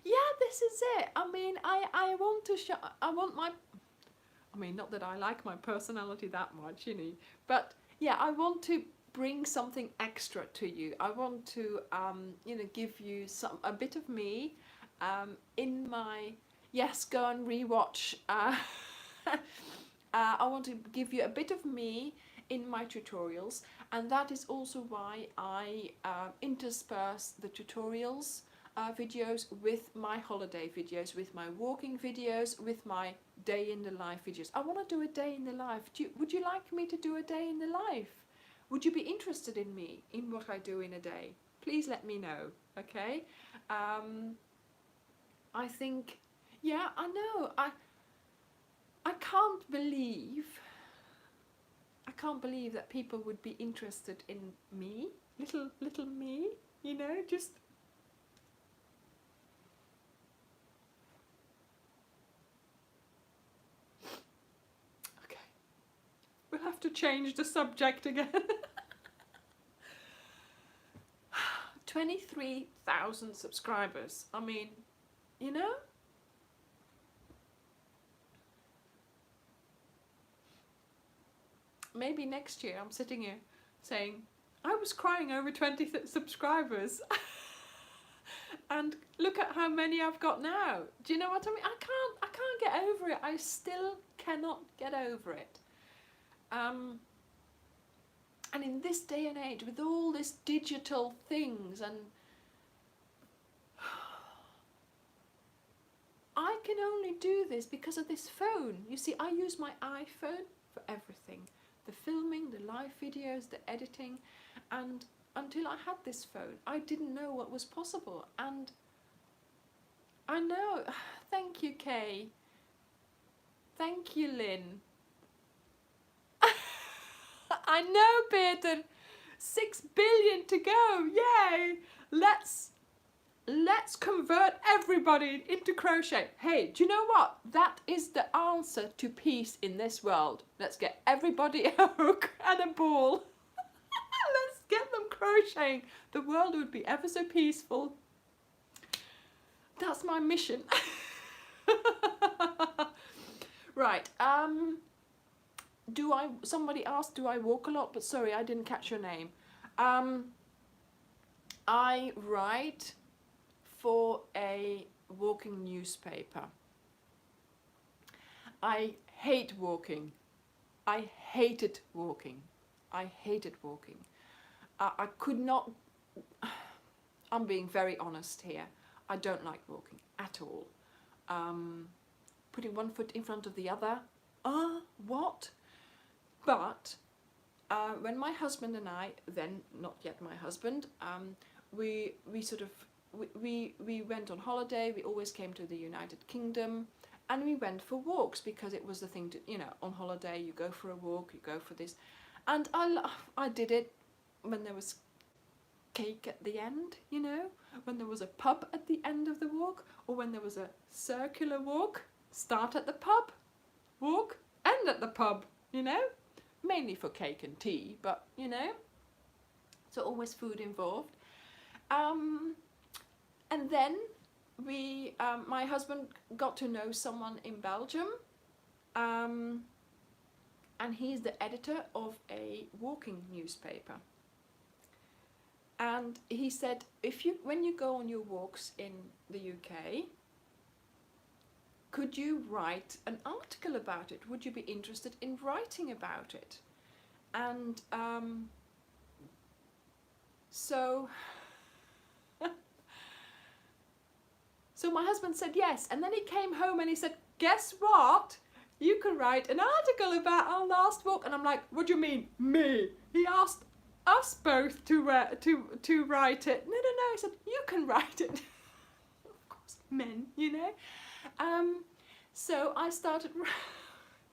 Yeah, this is it. I mean, I want to show, I mean, not that I like my personality that much, you know, but yeah, I want to bring something extra to you. I want to, you know, give you a bit of me, in my, yes, go and rewatch. I want to give you a bit of me in my tutorials, and that is also why I intersperse the tutorials videos with my holiday videos, with my walking videos, with my day in the life videos. I want to do a day in the life. Would you like me to do a day in the life? Would you be interested in me, in what I do in a day? Please let me know, okay? I think, yeah, I know. I can't believe that people would be interested in me, little me, you know, just. Okay, we'll have to change the subject again. 23,000 subscribers. I mean, you know? Maybe next year I'm sitting here saying, I was crying over 20 subscribers. And look at how many I've got now. Do you know what I mean? I can't get over it. I still cannot get over it. And in this day and age, with all this digital things, and I can only do this because of this phone. You see, I use my iPhone for everything. The filming, the live videos, the editing, and until I had this phone, I didn't know what was possible. And I know, thank you, Kay. Thank you, Lynn. I know, Peter. 6 billion to go, yay! Let's convert everybody into crochet. Hey, do you know what? That is the answer to peace in this world. Let's get everybody a hook and a ball. Let's get them crocheting. The world would be ever so peaceful. That's my mission. Right. Somebody asked, do I walk a lot? But sorry, I didn't catch your name. I write for a walking newspaper. I hate walking. I hated walking. I hated walking. I could not, I'm being very honest here, I don't like walking at all. Putting one foot in front of the other, what? But when my husband and I, then not yet my husband, we went on holiday. We always came to the United Kingdom, and we went for walks because it was the thing to, you know, on holiday you go for a walk, you go for this, and I did it when there was cake at the end, you know, when there was a pub at the end of the walk, or when there was a circular walk, start at the pub, walk, end at the pub, you know, mainly for cake and tea, but you know, so always food involved. And then my husband got to know someone in Belgium, and he's the editor of a walking newspaper. And he said, when you go on your walks in the UK, could you write an article about it? Would you be interested in writing about it? And so my husband said yes, and then he came home and he said, guess what? You can write an article about our last walk. And I'm like, what do you mean, me? He asked us both to write it. No, he said, you can write it. Of course, men, you know. So I started,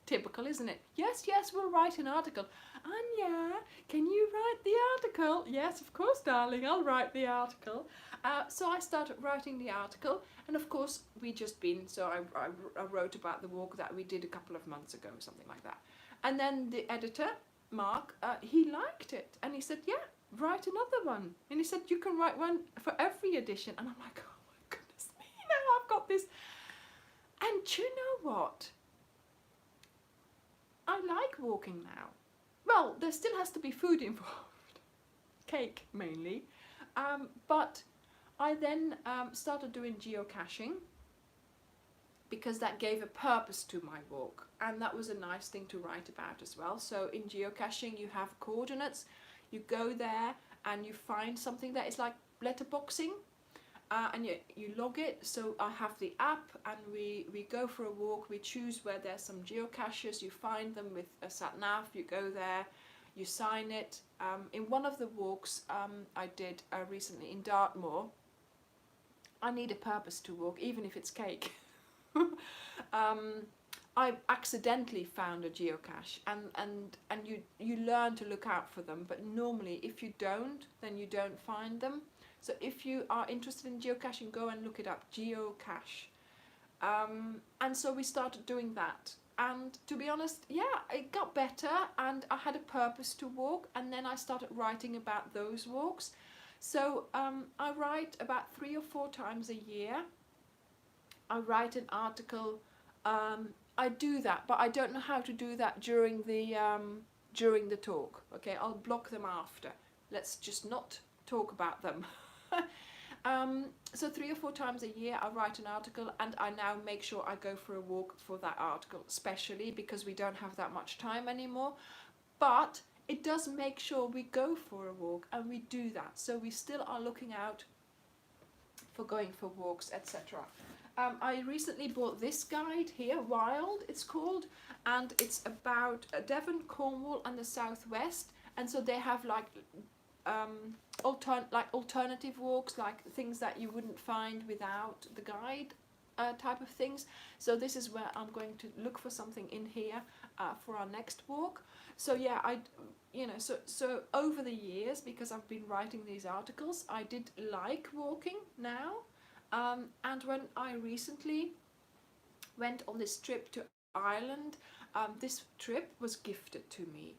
typical, isn't it? Yes, we'll write an article. Anya, can you write the article? Yes, of course, darling, I'll write the article. So I started writing the article, and of course I wrote about the walk that we did a couple of months ago, something like that. And then the editor Mark, he liked it, and he said, yeah, write another one. And he said, you can write one for every edition. And I'm like, oh my goodness me, now I've got this. And do you know what? I like walking now. Well, there still has to be food involved, cake mainly, but I then started doing geocaching, because that gave a purpose to my walk, and that was a nice thing to write about as well. So in geocaching you have coordinates, you go there and you find something that is like letterboxing, and you log it. So I have the app, and we go for a walk, we choose where there's some geocaches, you find them with a sat nav, you go there, you sign it. In one of the walks I did recently in Dartmoor, I need a purpose to walk, even if it's cake. I accidentally found a geocache, and you learn to look out for them, but normally if you don't, then you don't find them. So if you are interested in geocaching, go and look it up, geocache. And so we started doing that, and to be honest, yeah, it got better, and I had a purpose to walk, and then I started writing about those walks. So I write about 3 or 4 times a year. I write an article. I do that, but I don't know how to do that during the talk. Okay, I'll block them after. Let's just not talk about them. So 3 or 4 times a year I write an article, and I now make sure I go for a walk for that article, especially because we don't have that much time anymore. But it does make sure we go for a walk, and we do that. So we still are looking out for going for walks, etc. I recently bought this guide here, Wild it's called, and it's about Devon, Cornwall and the southwest, and so they have like alternative walks, like things that you wouldn't find without the guide type of things. So this is where I'm going to look for something in here for our next walk. So yeah, so over the years, because I've been writing these articles, I did like walking now. And when I recently went on this trip to Ireland, this trip was gifted to me.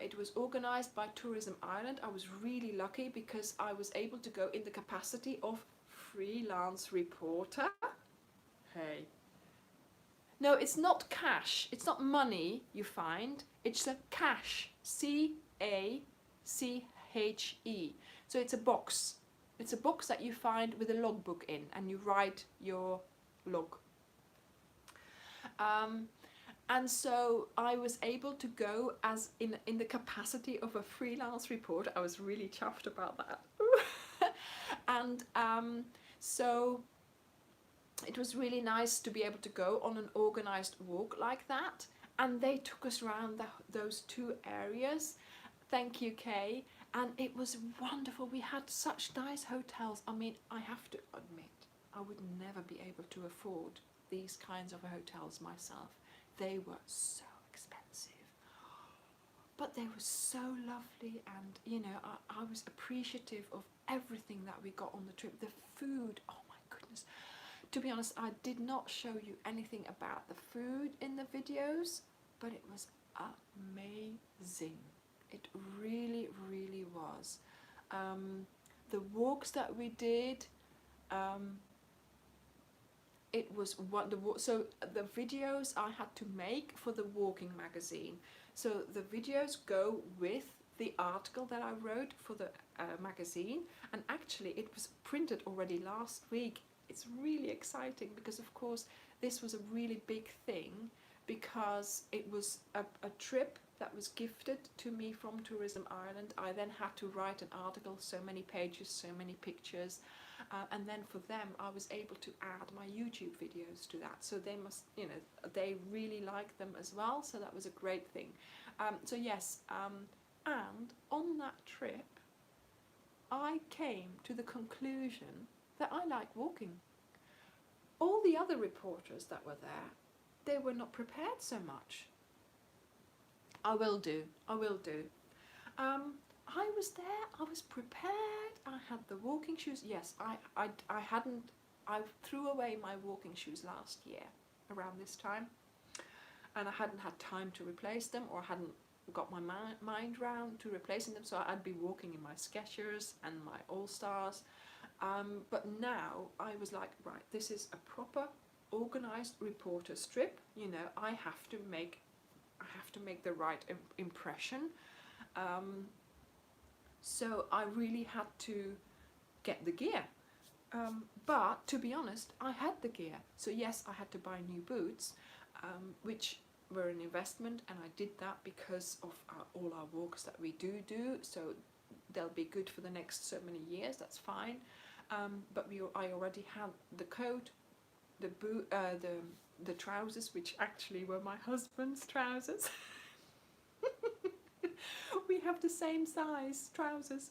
It was organised by Tourism Ireland. I was really lucky because I was able to go in the capacity of freelance reporter. Hey. No, it's not cash. It's not money you find. It's a cache. C-A-C-H-E. So it's a box. It's a box that you find with a logbook in, and you write your log. And so I was able to go as in the capacity of a freelance reporter. I was really chuffed about that. And so it was really nice to be able to go on an organised walk like that. And they took us around those 2 areas. Thank you, Kay. And it was wonderful. We had such nice hotels. I mean, I have to admit, I would never be able to afford these kinds of hotels myself. They were so expensive, but they were so lovely, and you know, I was appreciative of everything that we got on the trip. The food, oh my goodness. To be honest, I did not show you anything about the food in the videos, but it was amazing. It really, really was. The walks that we did, it was so the videos I had to make for the walking magazine. So the videos go with the article that I wrote for the magazine, and actually it was printed already last week. It's really exciting because of course this was a really big thing, because it was a trip that was gifted to me from Tourism Ireland. I then had to write an article, so many pages, so many pictures, and then for them I was able to add my YouTube videos to that. So they must, you know, they really like them as well, so that was a great thing. So yes, and on that trip I came to the conclusion that I like walking. All the other reporters that were there, they were not prepared so much. I will do. I was there, I was prepared, I had the walking shoes. Yes, I threw away my walking shoes last year around this time, and I hadn't had time to replace them, or hadn't got my mind round to replacing them. So I'd be walking in my Skechers and my All Stars. But now I was like, right, this is a proper organized reporter strip. You know, I have to make the right impression. So I really had to get the gear. But to be honest, I had the gear. So yes, I had to buy new boots, which were an investment, and I did that because of all our walks that we do. So they'll be good for the next so many years. That's fine. But I already had the coat, the boot, the trousers, which actually were my husband's trousers. We have the same size trousers,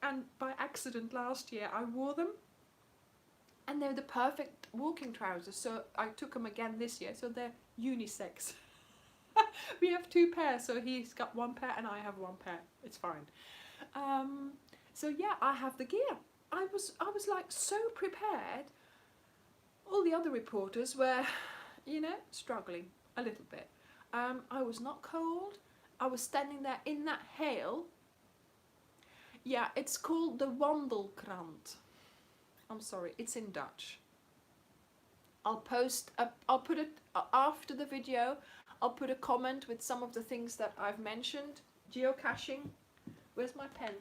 and by accident last year I wore them, and they're the perfect walking trousers, so I took them again this year, so they're unisex. We have two pairs, so he's got one pair and I have one pair. It's fine. So yeah, I have the gear. I was like so prepared. All the other reporters were, you know, struggling a little bit. I was not cold. I was standing there in that hail. Yeah, it's called the Wandelkrant. I'm sorry, it's in Dutch. I'll put it after the video. I'll put a comment with some of the things that I've mentioned. Geocaching. Where's my pen?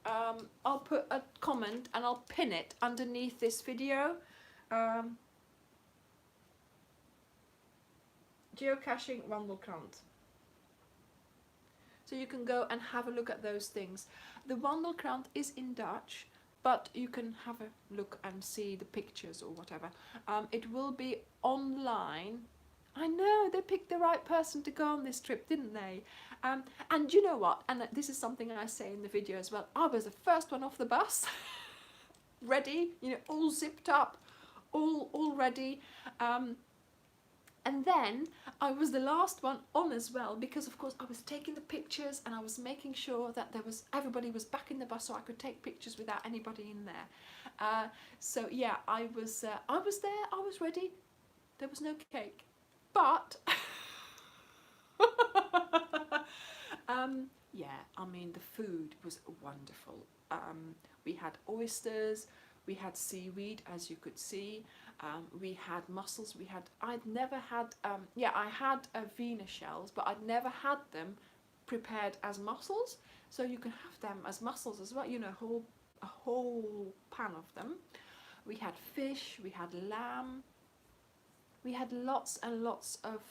I'll put a comment and I'll pin it underneath this video. Geocaching Wandelkrant. So you can go and have a look at those things. The Wandelkrant is in Dutch, but you can have a look and see the pictures or whatever. It will be online. I know, they picked the right person to go on this trip, didn't they? And you know what? And this is something I say in the video as well. I was the first one off the bus, ready, you know, all zipped up, all ready. And then I was the last one on as well, because of course I was taking the pictures and I was making sure that everybody was back in the bus so I could take pictures without anybody in there. So yeah, I was there, I was ready. There was no cake, but yeah, I mean the food was wonderful. We had oysters. We had seaweed, as you could see. We had mussels. I'd never had, I had Venus shells, but I'd never had them prepared as mussels. So you can have them as mussels as well, you know, a whole pan of them. We had fish, we had lamb. We had lots and lots of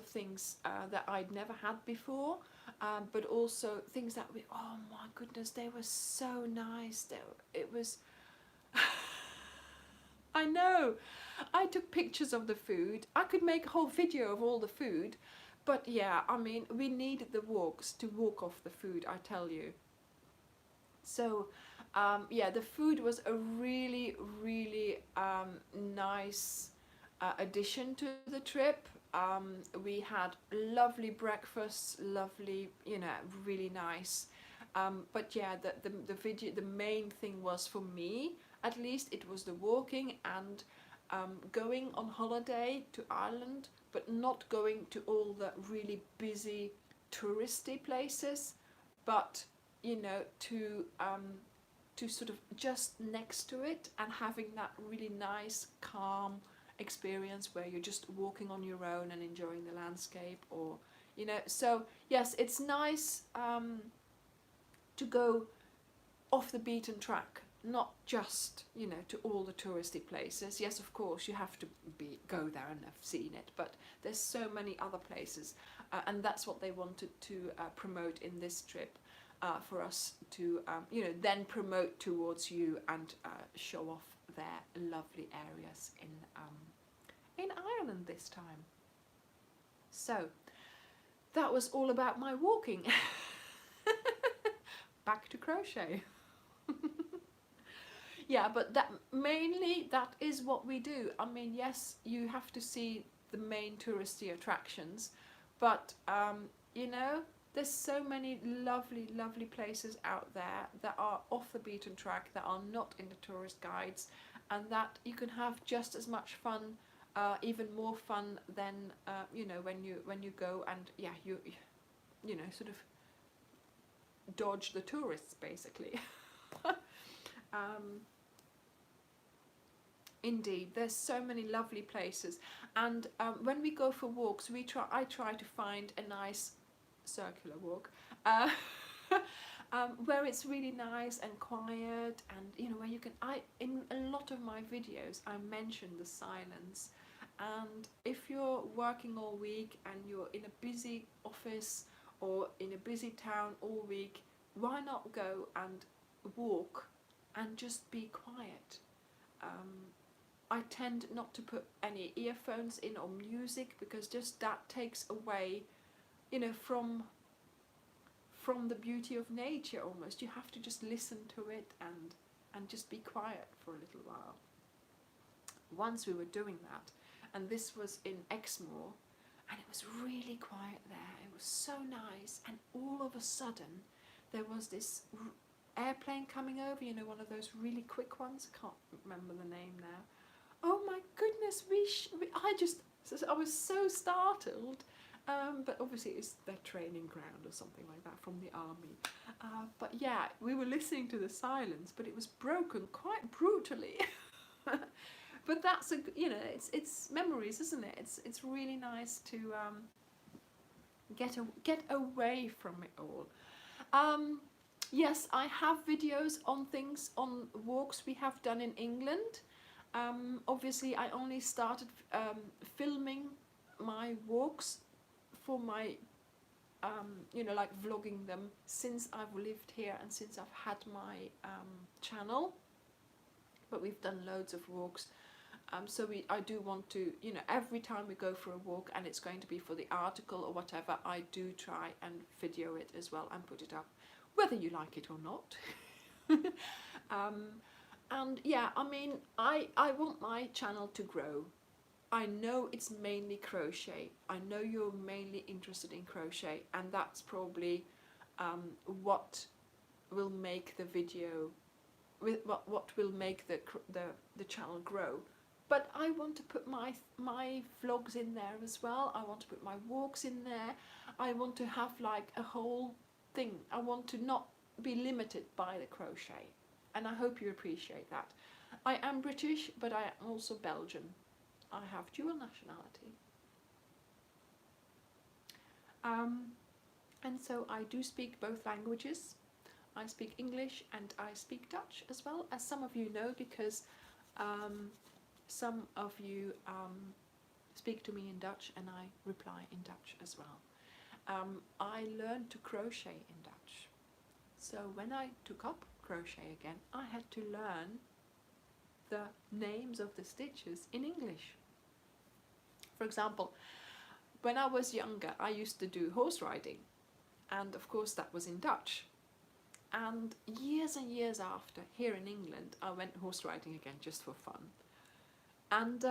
things that I'd never had before. But also things that oh my goodness, they were so nice. It was, I know, I took pictures of the food. I could make a whole video of all the food, but yeah, I mean, we needed the walks to walk off the food, I tell you. So yeah, the food was a really, really nice addition to the trip. We had lovely breakfasts, lovely, you know, really nice. But yeah, the main thing was, for me at least, it was the walking and going on holiday to Ireland, but not going to all the really busy touristy places, but you know, to sort of just next to it and having that really nice, calm experience where you're just walking on your own and enjoying the landscape, or you know. So yes, it's nice to go off the beaten track, not just, you know, to all the touristy places. Yes, of course you have to go there and have seen it, but there's so many other places, and that's what they wanted to promote in this trip, for us to you know, then promote towards you and show off their lovely areas in Ireland this time. So that was all about my walking. Back to crochet. Yeah, but that is what we do. I mean, yes, you have to see the main touristy attractions, but you know, there's so many lovely, lovely places out there that are off the beaten track, that are not in the tourist guides, and that you can have just as much fun even more fun than you know, when you go and yeah, you know, sort of dodge the tourists basically. Indeed, there's so many lovely places, and when we go for walks, I try to find a nice circular walk, where it's really nice and quiet, and you know, where you can. In a lot of my videos, I mention the silence, and if you're working all week and you're in a busy office or in a busy town all week, why not go and walk and just be quiet? I tend not to put any earphones in or music, because just that takes away, you know, from the beauty of nature almost. You have to just listen to it and just be quiet for a little while. Once we were doing that, and this was in Exmoor, and it was really quiet there. It was so nice, and all of a sudden there was this airplane coming over, you know, one of those really quick ones. I can't remember the name now. Oh my goodness, I was so startled, but obviously it's their training ground or something like that from the army. But yeah, we were listening to the silence, but it was broken quite brutally. But that's you know, it's memories, isn't it? It's really nice to get away from it all. Yes, I have videos on things, on walks we have done in England. Obviously I only started filming my walks for my you know, like vlogging them, since I've lived here and since I've had my channel, but we've done loads of walks. So I do want to, you know, every time we go for a walk and it's going to be for the article or whatever, I do try and video it as well and put it up, whether you like it or not. And yeah, I mean, I want my channel to grow. I know it's mainly crochet. I know you're mainly interested in crochet, and that's probably what will make the video, what will make the channel grow. But I want to put my vlogs in there as well. I want to put my walks in there. I want to have like a whole thing. I want to not be limited by the crochet. And I hope you appreciate that. I am British, but I am also Belgian. I have dual nationality. And so I do speak both languages. I speak English and I speak Dutch as well, as some of you know, because some of you speak to me in Dutch and I reply in Dutch as well. I learned to crochet in Dutch. So when I took up crochet again, I had to learn the names of the stitches in English. For example, when I was younger, I used to do horse riding, and of course that was in Dutch. And years after, here in England, I went horse riding again just for fun. And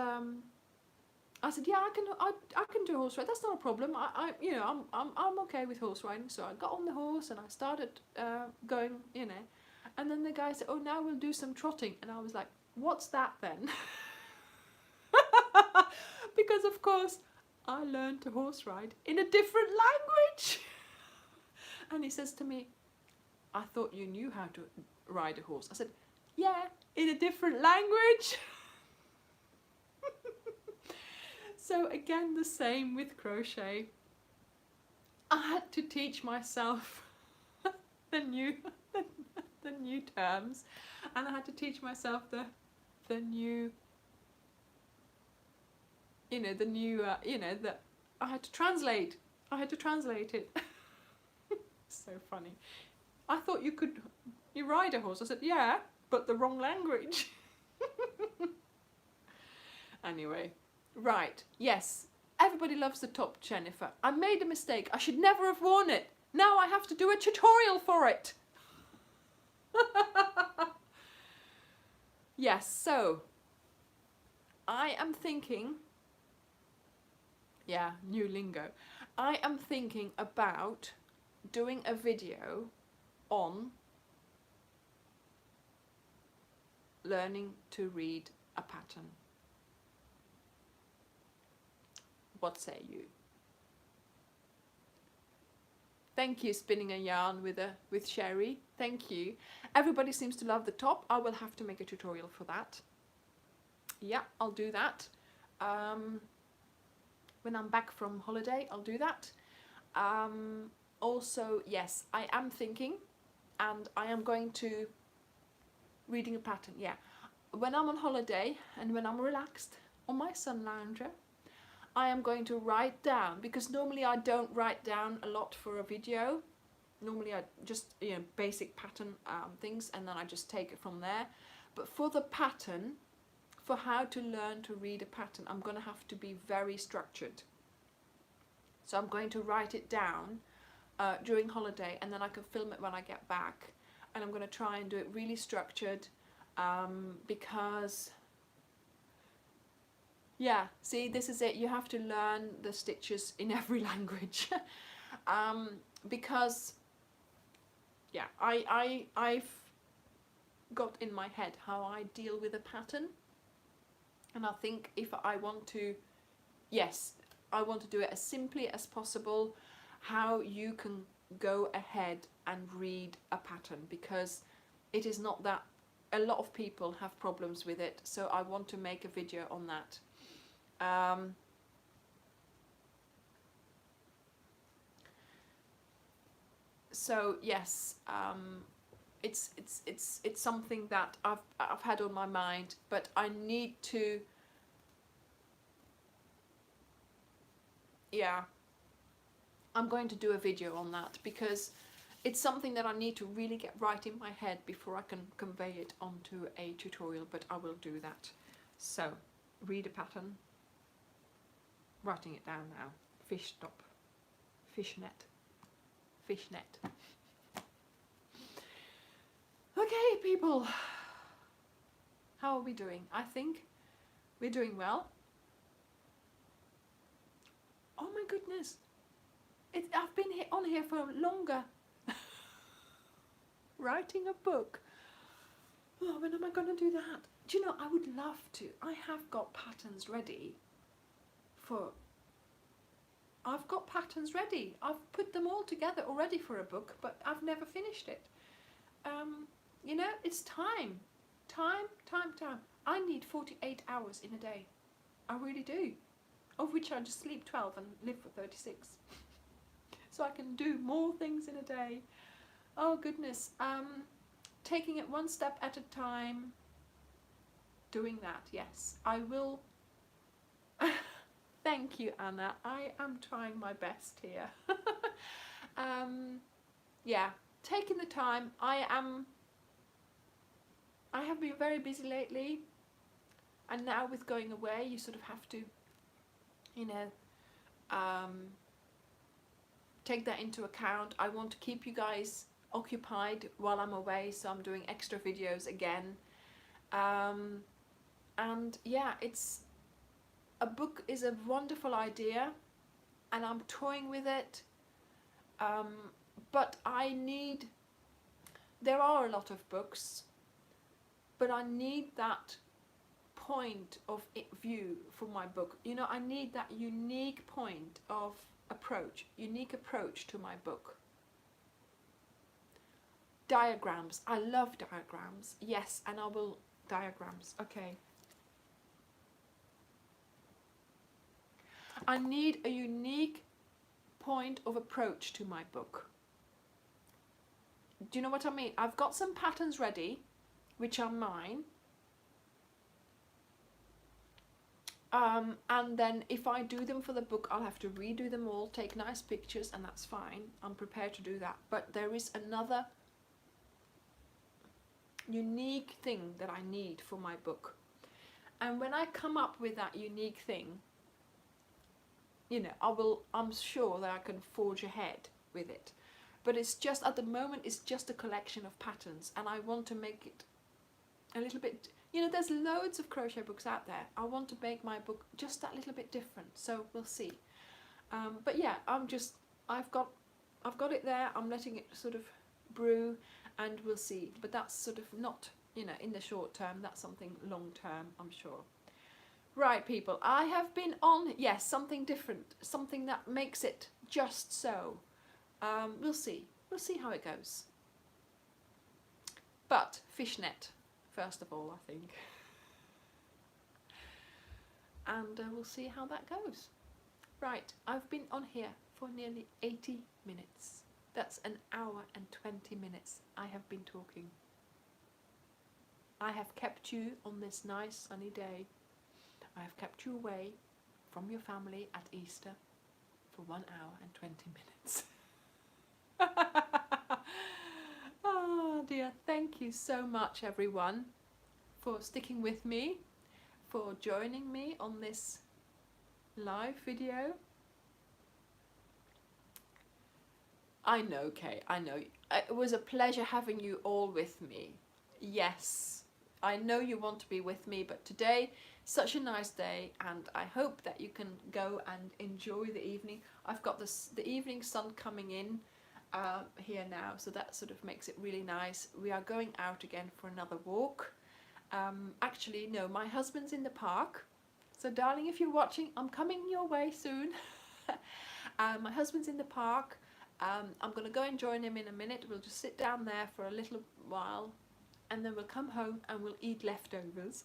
I said, yeah, I can do horse riding. That's not a problem. You know, I'm okay with horse riding. So I got on the horse and I started going, you know. And then the guy said, oh, now we'll do some trotting. And I was like, what's that then? Because of course I learned to horse ride in a different language. And he says to me, I thought you knew how to ride a horse. I said, yeah, in a different language. So again, the same with crochet. I had to teach myself the new terms, and I had to teach myself the new, you know, that I had to translate. I had to translate it. So funny. I thought you ride a horse. I said, yeah, but the wrong language. Anyway, right, yes, everybody loves the top, Jennifer. I made a mistake. I should never have worn it. Now I have to do a tutorial for it. Yes, so I am thinking, yeah, new lingo. I am thinking about doing a video on learning to read a pattern. What say you? Thank you, spinning a yarn with Sherry. Thank you. Everybody seems to love the top. I will have to make a tutorial for that. Yeah, I'll do that. When I'm back from holiday, I'll do that. Also, yes, I am thinking, and I am going to reading a pattern. Yeah, when I'm on holiday and when I'm relaxed on my sun lounger, I am going to write down, because normally I don't write down a lot for a video. Normally I just, you know, basic pattern things, and then I just take it from there. But for the pattern, for how to learn to read a pattern, I'm going to have to be very structured. So I'm going to write it down during holiday, and then I can film it when I get back. And I'm going to try and do it really structured, because, yeah, see, this is it. You have to learn the stitches in every language. Because, yeah, I've got in my head how I deal with a pattern. And I think if I want to, yes, I want to do it as simply as possible, how you can go ahead and read a pattern, because it is not that, a lot of people have problems with it, so I want to make a video on that. So yes, it's something that I've had on my mind, but I need to, yeah, I'm going to do a video on that, because it's something that I need to really get right in my head before I can convey it onto a tutorial, but I will do that. So, read a pattern, writing it down now, fish top, fishnet, fishnet. Okay, people, how are we doing? I think we're doing well. Oh my goodness, I've been on here for longer. Writing a book. Oh, when am I going to do that? Do you know, I would love to. I have got patterns ready for... I've got patterns ready. I've put them all together already for a book, but I've never finished it. You know, it's time. Time. I need 48 hours in a day. I really do. Of which I just sleep 12 and live for 36. So I can do more things in a day. Oh goodness, taking it one step at a time, doing that, yes, I will. Thank you, Anna, I am trying my best here. Yeah, taking the time. I have been very busy lately, and now with going away, you sort of have to, you know, take that into account. I want to keep you guys occupied while I'm away, so I'm doing extra videos again. And yeah, a book is a wonderful idea, and I'm toying with it, but there are a lot of books, but I need that point of view for my book. You know, I need that unique point of unique approach to my book. Diagrams, I love diagrams, yes, and I will, diagrams, okay. I need a unique point of approach to my book. Do you know what I mean? I've got some patterns ready, which are mine. And then if I do them for the book, I'll have to redo them all, take nice pictures, and that's fine. I'm prepared to do that. But there is another unique thing that I need for my book. And when I come up with that unique thing, you know, I'm sure that I can forge ahead with it. But it's just, at the moment, it's just a collection of patterns, and I want to make it a little bit, you know, there's loads of crochet books out there. I want to make my book just that little bit different, so we'll see. But yeah, I've got it there. I'm letting it sort of brew, and we'll see. But that's sort of not, you know, in the short term. That's something long term, I'm sure. Right, people, I have been on, yes, something different, something that makes it just so. We'll see how it goes. But fishnet, first of all, I think. And we'll see how that goes. Right, I've been on here for nearly 80 minutes. That's an hour and 20 minutes I have been talking. I have kept you on this nice sunny day. I have kept you away from your family at Easter for 1 hour and 20 minutes. Oh dear, thank you so much everyone for sticking with me, for joining me on this live video. I know, Kay, I know. It was a pleasure having you all with me. Yes, I know you want to be with me, but today, such a nice day, and I hope that you can go and enjoy the evening. I've got the evening sun coming in here now, so that sort of makes it really nice. We are going out again for another walk. Actually, no, my husband's in the park. So darling, if you're watching, I'm coming your way soon. My husband's in the park. I'm going to go and join him in a minute. We'll just sit down there for a little while and then we'll come home and we'll eat leftovers.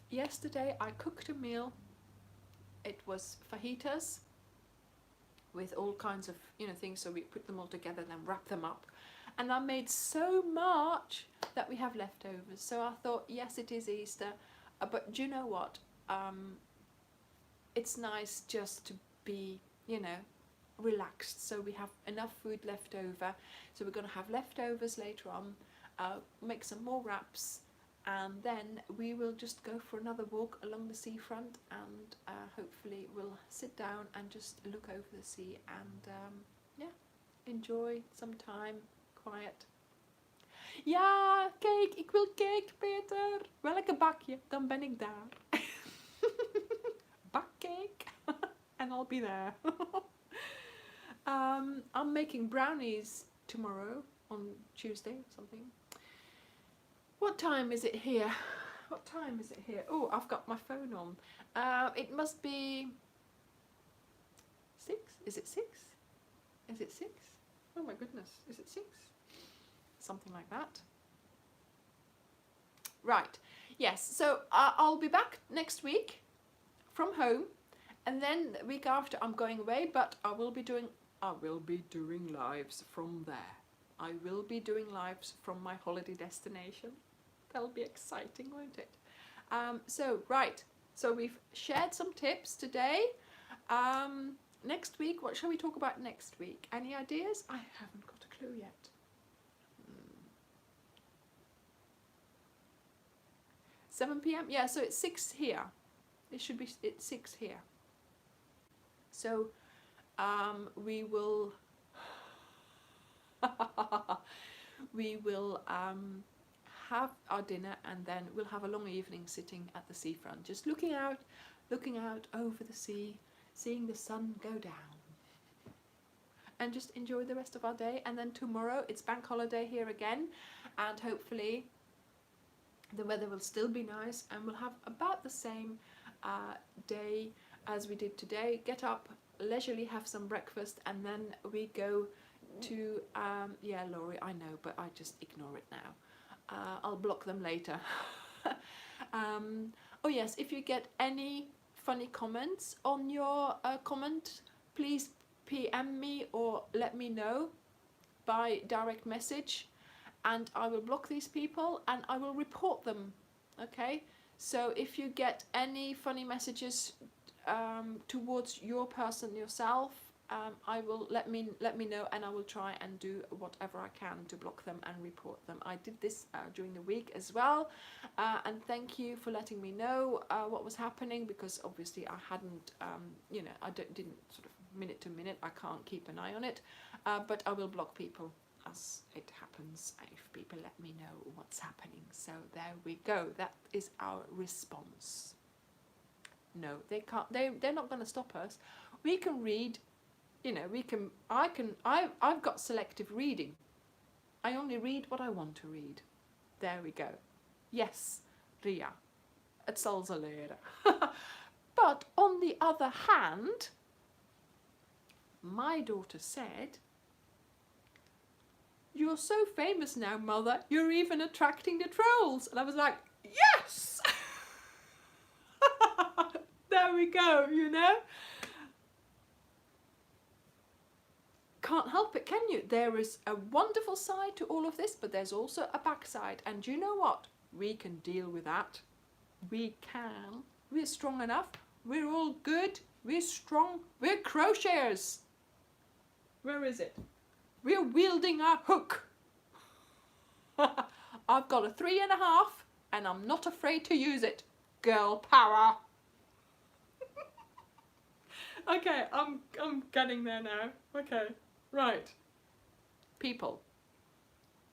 Yesterday I cooked a meal. It was fajitas with all kinds of things, so we put them all together and then wrap them up. And I made so much that we have leftovers. So I thought, yes, it is Easter, but do you know what? It's nice just to be, relaxed. So we have enough food left over. So we're going to have leftovers later on, make some more wraps, and then we will just go for another walk along the seafront, and hopefully we'll sit down and just look over the sea and enjoy some time quiet. Ja, kijk, ik wil cake, Peter. Welke bakje? Dan ben ik daar. Bakcake. And I'll be there. I'm making brownies tomorrow, on Tuesday or something. What time is it here? What time is it here? Oh, I've got my phone on. It must be 6? Is it 6? Is it 6? Oh my goodness, is it 6? Something like that. Right, yes, so I'll be back next week from home, and then the week after I'm going away, but I will be doing lives from there. I will be doing lives from my holiday destination. That'll be exciting, won't it? So we've shared some tips today. Next week, what shall we talk about next week? Any ideas? I haven't got a clue yet. 7 p.m? Yeah, so it's 6 here. It's 6 here. So we will have our dinner, and then we'll have a long evening sitting at the seafront, just looking out over the sea, seeing the sun go down, and just enjoy the rest of our day. And then tomorrow it's bank holiday here again, and hopefully the weather will still be nice, and we'll have about the same day as we did today. Get up leisurely, have some breakfast, and then we go to yeah, Laurie, I know, but I just ignore it now. I'll block them later. Oh yes, if you get any funny comments on your comment, please PM me or let me know by direct message, and I will block these people and I will report them. Okay, so if you get any funny messages towards your person yourself, I will let me know, and I will try and do whatever I can to block them and report them. I did this during the week as well, and thank you for letting me know what was happening, because obviously I hadn't, I didn't sort of minute to minute, I can't keep an eye on it, but I will block people as it happens if people let me know what's happening. So there we go, that is our response. No, they can't, they're not going to stop us. We can read, I've got selective reading. I only read what I want to read. There we go. Yes, Ria, het zal ze leren. But on the other hand, my daughter said, "You're so famous now, Mother, you're even attracting the trolls." And I was like, yes! There we go, you know? Can't help it, can you? There is a wonderful side to all of this, but there's also a backside. And you know what? We can deal with that. We can. We're strong enough. We're all good. We're strong. We're crocheters. Where is it? We're wielding our hook. I've got a 3.5 and I'm not afraid to use it. Girl power. Okay, I'm getting there now. Okay, right. People,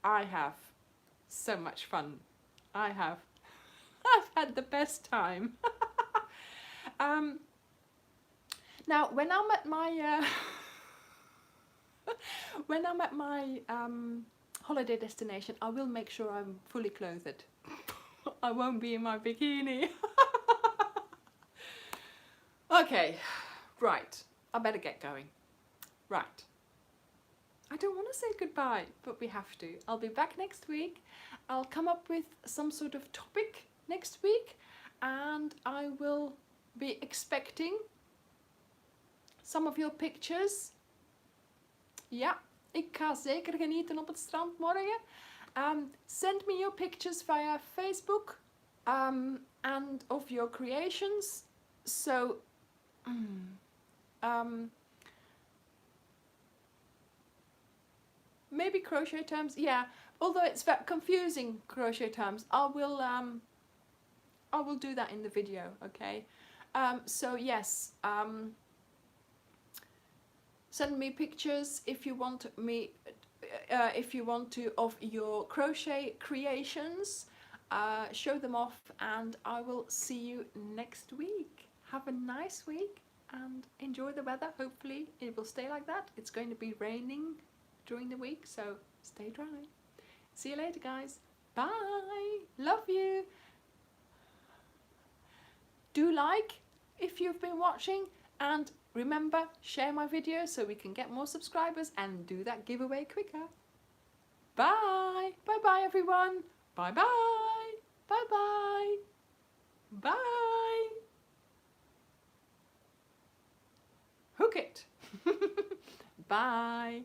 I have so much fun. I've had the best time. Now, when I'm at my holiday destination, I will make sure I'm fully clothed. I won't be in my bikini. Okay, right. I better get going. Right. I don't want to say goodbye, but we have to. I'll be back next week. I'll come up with some sort of topic next week, and I will be expecting some of your pictures. Ja, ik ga zeker genieten op het strand morgen. Send me your pictures via Facebook and of your creations. So, maybe crochet terms. Yeah, although it's very confusing crochet terms, I will do that in the video. Okay. So yes. Send me pictures if you want me, of your crochet creations. Show them off, and I will see you next week. Have a nice week and enjoy the weather. Hopefully it will stay like that. It's going to be raining during the week, so stay dry. See you later, guys. Bye. Love you. Do like if you've been watching, and remember, share my video so we can get more subscribers and do that giveaway quicker. Bye. Bye-bye, everyone. Bye-bye. Bye-bye. Bye. Hook it. Bye.